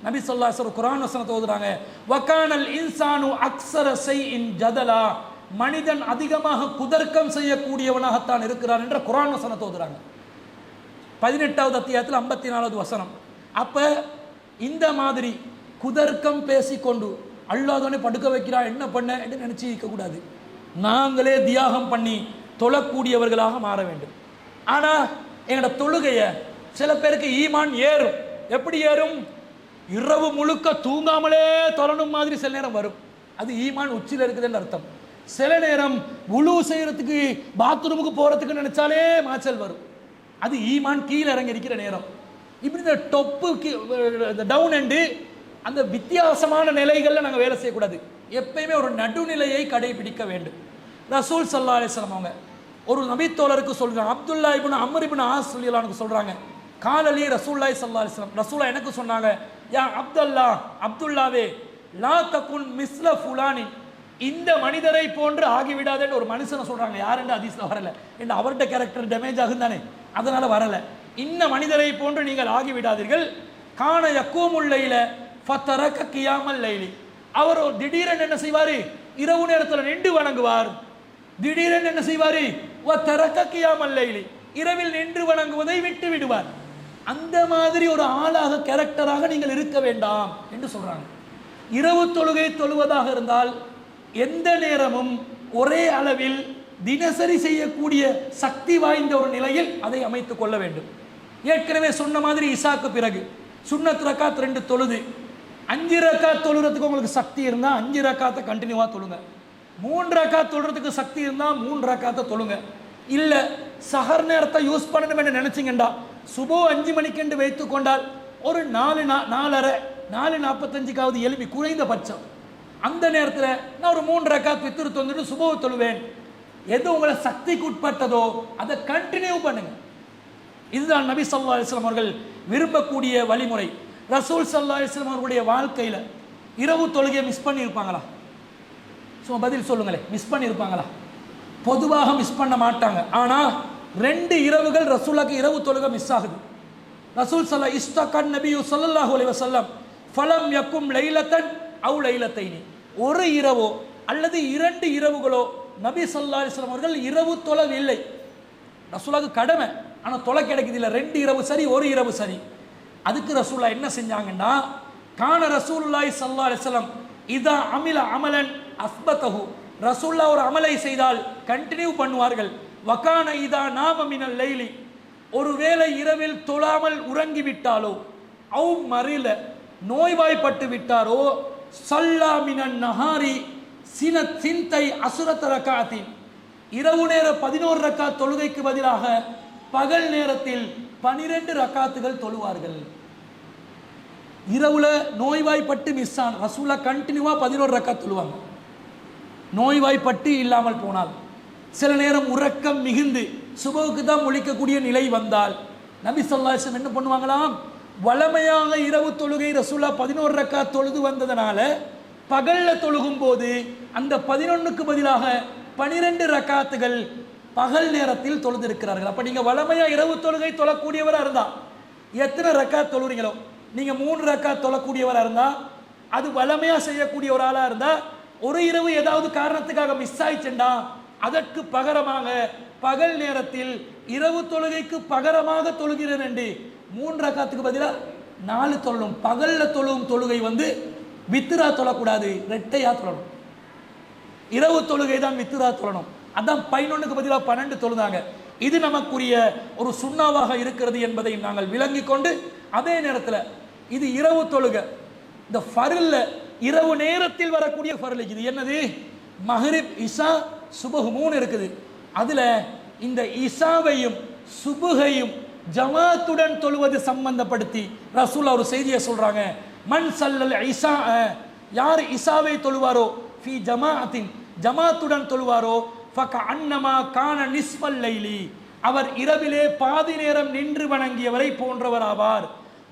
Speaker 1: நபி ஸல்லல்லாஹு அலைஹி வஸல்லம் குர்ஆன் வசனத்தை ஓதுறாங்க. வகானல் இன்சானு அக்ஸர ஷைஇன் ஜதலா, மனிதன் அதிகமாக குதர்க்கம் செய்யக்கூடியவனாகத்தான் இருக்கிறான் என்ற குர்ஆன் வசனத்தை ஓதுறாங்க. 18வது அத்தியாயத்தில் 54வது வசனம். அப்ப இந்த மாதிரி குதர்க்கம் பேசிக்கொண்டு அல்லாஹ்தானே படுக்க வைக்கிறா என்ன பண்ண என்று நினைச்சு இருக்கக்கூடாது. நாங்களே தியாகம் பண்ணி தொழக்கூடியவர்களாக மாற வேண்டும். ஆனா எங்களோட தொழுகைய சில பேருக்கு ஈமான் ஏறும். எப்படி ஏறும்? இரவு முழுக்க தூங்காமலே தொழணும் மாதிரி சில நேரம் வரும். அது ஈமான் உச்சியில் இருக்குதுன்னு அர்த்தம். சில நேரம் உழு செய்யறதுக்கு பாத்ரூமுக்கு போறதுக்கு நினைச்சாலே மாச்சல் வரும். அது ஈமான் கீழே இறங்கி இருக்கிற நேரம். இப்படி இந்த டொப்பு டவுன் எண்டு அந்த வித்தியாசமான நிலைகளில் நாங்கள் வேலை செய்யக்கூடாது. எப்பயுமே ஒரு நடுநிலையை கடைபிடிக்க வேண்டும். ரசூல் ஸல்லல்லாஹு அலைஹி வஸல்லம் அவங்க ஒரு நபித்தோழருக்கு சொல்றாங்க. அப்துல்லா இப்னு அம்ர் இப்னு ஆஸ் ரலியல்லாஹு சொல்றாங்க. காலலி ரசூலுல்லாஹி ஸல்லல்லாஹு அலைஹி வஸல்லம், ரசூலா எனக்கு சொன்னாங்க, யா அப்துல்லா, அப்துல்லாவே, லா தகுன் மிஸ்ல ஃபுலானி, இந்த மனிதரை போன்று ஆகிவிடாதேன்னு ஒரு மனுஷனை சொல்றாங்க. யாருன்னு ஹதீஸ்ல வரல, என்ன அவர்கிட்ட கேரக்டர் டேமேஜ் ஆகும் தானே, அதனால வரல. இந்த மனிதரை போன்று நீங்கள் ஆகிவிடாதீர்கள். கான யக்கூமுல்லைல ஃபதரக கியாமல் லைலி, அவர் திடீரென என்ன செய்வாரு? இரவு நேரத்தில் நின்று வணங்குவார். திடீரென என்ன செய்வாரு? வதரக கியாமல் லைலி, இரவில் நின்று வணங்குவதை விட்டு விடுவார். அந்த மாதிரி ஒரு ஆளாக கேரக்டராக நீங்கள் இருக்க வேண்டாம் என்று சொல்றாங்க. இரவு தொழுகை தொழுவதாக இருந்தால் எந்த நேரமும் ஒரே அளவில் தினசரி செய்யக்கூடிய சக்தி வாய்ந்த ஒரு நிலையில் அதை அமைத்துக் கொள்ள வேண்டும். ஏற்கனவே சொன்ன மாதிரி இசாக்கு பிறகு சுன்னத் ரக்காத் 2 தொழுது 5 ரக்காத் தொழுறதுக்கு உங்களுக்கு சக்தி இருந்தால் 5 ரக்காத்தை கண்டினியூவா தொழுங்க. 3 ரக்காத் தொழுறதுக்கு சக்தி இருந்தால் 3 ரக்காத்தை தொழுங்க. இல்லை சஹர் நேரத்தை யூஸ் பண்ணணும் என்று நினைச்சிங்கண்டா சுபோ 5 மணிக்கென்று வைத்துக் கொண்டால் ஒரு 4:30 4:45க்காவது எழுப்பி குறைந்தபட்சம் அந்த நேரத்தில் நான் ஒரு 3 ரக்காத் வித்துரு தொந்துட்டு சுபோவை தொழுவேன். எது உங்களை சக்திக்கு உட்பட்டதோ அதை கண்டினியூ பண்ணுங்க. இதுதான் நபி ஸல்லல்லாஹு அலைஹி வஸல்லம் அவர்கள் விரும்பக்கூடிய வழிமுறை. ரசூல் ஸல்லல்லாஹு அலைஹி வஸல்லம் அவர்களுடைய வாழ்க்கையில் இரவு தொழுகையை மிஸ் பண்ணியிருப்பாங்களா? சும்மா பதில் சொல்லுங்களேன். மிஸ் பண்ணியிருப்பாங்களா? பொதுவாக மிஸ் பண்ண மாட்டாங்க. ஆனால் 2 இரவுகள் ரசூலுக்கு இரவு தொழுகை மிஸ் ஆகுது. ரசூல் இஸ்தகன் நபி ஸல்லல்லாஹு அலைஹி வஸல்லம் ஃபலம் யக்கும் லைலத்தன் அவ் லைலத்தைனி, ஒரு இரவோ அல்லது 2 இரவுகளோ நபி ஸல்லல்லாஹு அலைஹி வஸல்லம் அவர்கள் இரவு தொழவில்லை. ரசூலுக்கு கடமை, ஆனால் தொலை கிடைக்குது இல்லை. 2 இரவு சரி, ஒரு இரவு சரி. அதுக்கு ரசூலா என்ன செஞ்சாங்கன்னா, கான ரசூலுல்லாஹி ஸல்லல்லாஹு அலைஹி வஸல்லம் இதா அமில அமலன் அஸ்பதஹு, ரசூல்லா ஒரு அமலை செய்தால் கண்டினியூ பண்ணுவார்கள். வகான இதா நாம மினல் லைலி, ஒருவேளை இரவில் தொழாமல் உறங்கிவிட்டாலோ, அவு மறில நோய்வாய்ப்பட்டு விட்டாரோ, சல்லா மினன் நஹாரி சின்தை அசுரத் ரகாத்தின், இரவு நேர 11 ரக்காத் தொழுகைக்கு பதிலாக பகல் நேரத்தில் 12 ரக்காத்துகள் தொழுவார்கள். இரவுல நோய்வாய்ப்பட்டு மிஸ் ஆன ரசூலா கண்டினியூவா 11 ரக்காத் தொழுவாங்க. நோய்வாய்ப்பட்டு இல்லாமல் போனால், சில நேரம் உறக்கம் மிகுந்து சுபவுக்கு தான் முழிக்கக்கூடிய நிலை வந்தால் நபி ஸல்லல்லாஹு அலைஹி வஸல்லம் என்ன பண்ணுவாங்களாம்? வளமையாக இரவு தொழுகை ரசூலா 11 ரக்காத் தொழுது வந்ததனால பகல்ல தொழுகும் போது அந்த 11க்கு பதிலாக 12 ரக்காத்துகள் பகல் நேரத்தில் தொழுது இருக்கிறார்கள். அப்ப நீங்க வளமையா இரவு தொழுகை தொழக்கூடியவராக இருந்தா எத்தனை ரக்காத் தொழுறீங்களோ, நீங்க 3 ரக்காத் தொழக்கூடியவராக இருந்தா, அது வளமையா செய்யக்கூடிய ஒரு ஆளா இருந்தா, ஒரு இரவு ஏதாவது காரணத்துக்காக மிஸ் ஆயிடுச்சுண்டா அதற்கு பகரமாக பகல் நேரத்தில் இரவு தொழுகைக்கு பகரமாக தொழுகிறேன் என்று 3 ரக்காத்துக்கு பதிலாக 4 தொழணும். பகலில் தொழும் தொழுகை வித்ரா தொழக்கூடாது, ரெட்டையாக தொழணும். இரவு தொழுகை தான் வித்ரா தொழணும். அதான் 11க்கு பதிலாக 12 தொழுதாங்க. இது நமக்குரிய ஒரு சுண்ணாவாக இருக்கிறது என்பதை நாங்கள் விளங்கி கொண்டு, அதே நேரத்தில் இது இரவு தொழுகை. இந்த ஃபர்ல இரவு நேரத்தில் வரக்கூடிய ஃபர்ல் இது என்னது? மஹ்ரிப், இஷா, சுபஹ் 3 இருக்குது. அதில் இந்த இஷாவையும் சுபுகையும் ஜமாத்துடன் தொழுவது சம்பந்தப்படுத்தி ரசூல் ஒரு செய்தியை சொல்றாங்க. மன் சல்லல் இஷா, யார் இஷாவை தொழுவாரோ, ஃபி ஜமாஅத்தின், ஜமாத்துடன் தொழுவாரோ, ஃபக அன்னமா கான நிஸ்ஃபல் லைலி, அவர் இரவிலே பாதி நேரம் நின்று வணங்கியவரை போன்றவர் ஆவார்.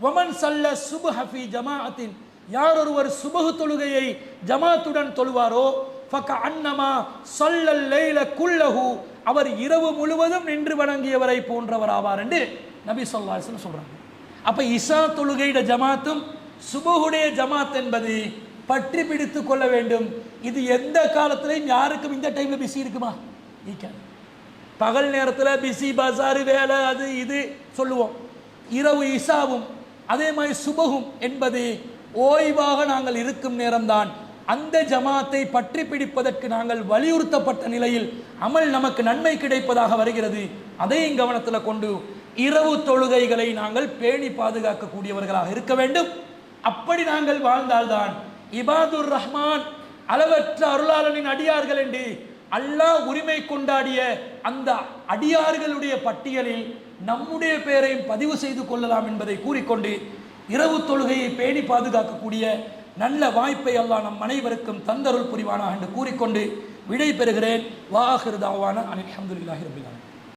Speaker 1: வமன் சல்ல சுபஹ ஃபி ஜமாஅத்தின், யார் ஒருவர் சுபஹ் தொழுகையை ஜமாத்துடன் தொழுவாரோ, ஃபக அன்னமா ஸல்லல் லைல குல்லஹு, அவர் இரவு முழுவதும் நின்று வணங்கியவரை போன்றவர் ஆவார் என்று நபி ஸல்லல்லாஹு அலைஹி வஸல்லம் சொல்றாங்க. அப்ப இஷா தொழுகையுடைய ஜமாத்தும் சுபஹுடைய ஜமாத் என்பது பற்றி பிடித்து கொள்ள வேண்டும். இது எந்த காலத்திலையும் யாருக்கும் இந்த டைம்ல பிஸி இருக்குமா? பகல் நேரத்தில் பிஸி, பசாரு, வேலை, அது இது சொல்லுவோம். இரவு இஷாவும் அதே மாதிரி சுபஹும் என்பது ஓய்வாக நாங்கள் இருக்கும் நேரம்தான். அந்த ஜமாத்தை பற்றி பிடிப்பதற்கு நாங்கள் வலியுறுத்தப்பட்ட நிலையில் அமல் நமக்கு நன்மை கிடைப்பதாக வருகிறது. அதையும் கவனத்தில் கொண்டு இரவு தொழுகைகளை நாங்கள் பேணி பாதுகாக்கக்கூடியவர்களாக இருக்க வேண்டும். அப்படி நாங்கள் வாழ்ந்தால்தான் இபாதுர் ரஹ்மான், அளவற்ற அருளாளனின் அடியார்கள் என்று அல்லாஹ் உரிமை கொண்டாடிய அந்த அடியார்களுடைய பட்டியலில் நம்முடைய பெயரையும் பதிவு செய்து கொள்ளலாம் என்பதை கூறிக்கொண்டு, இரவு தொழுகையை பேணி பாதுகாக்கக்கூடிய நல்ல வாய்ப்பை அல்லாஹ் நம் அனைவருக்கும் தந்தருள் புரிவானாக என்று கூறிக்கொண்டு விடை பெறுகிறேன். வாஹிர் தாவானா அல்ஹம்துலில்லாஹி ரப்பில் ஆலமீன்.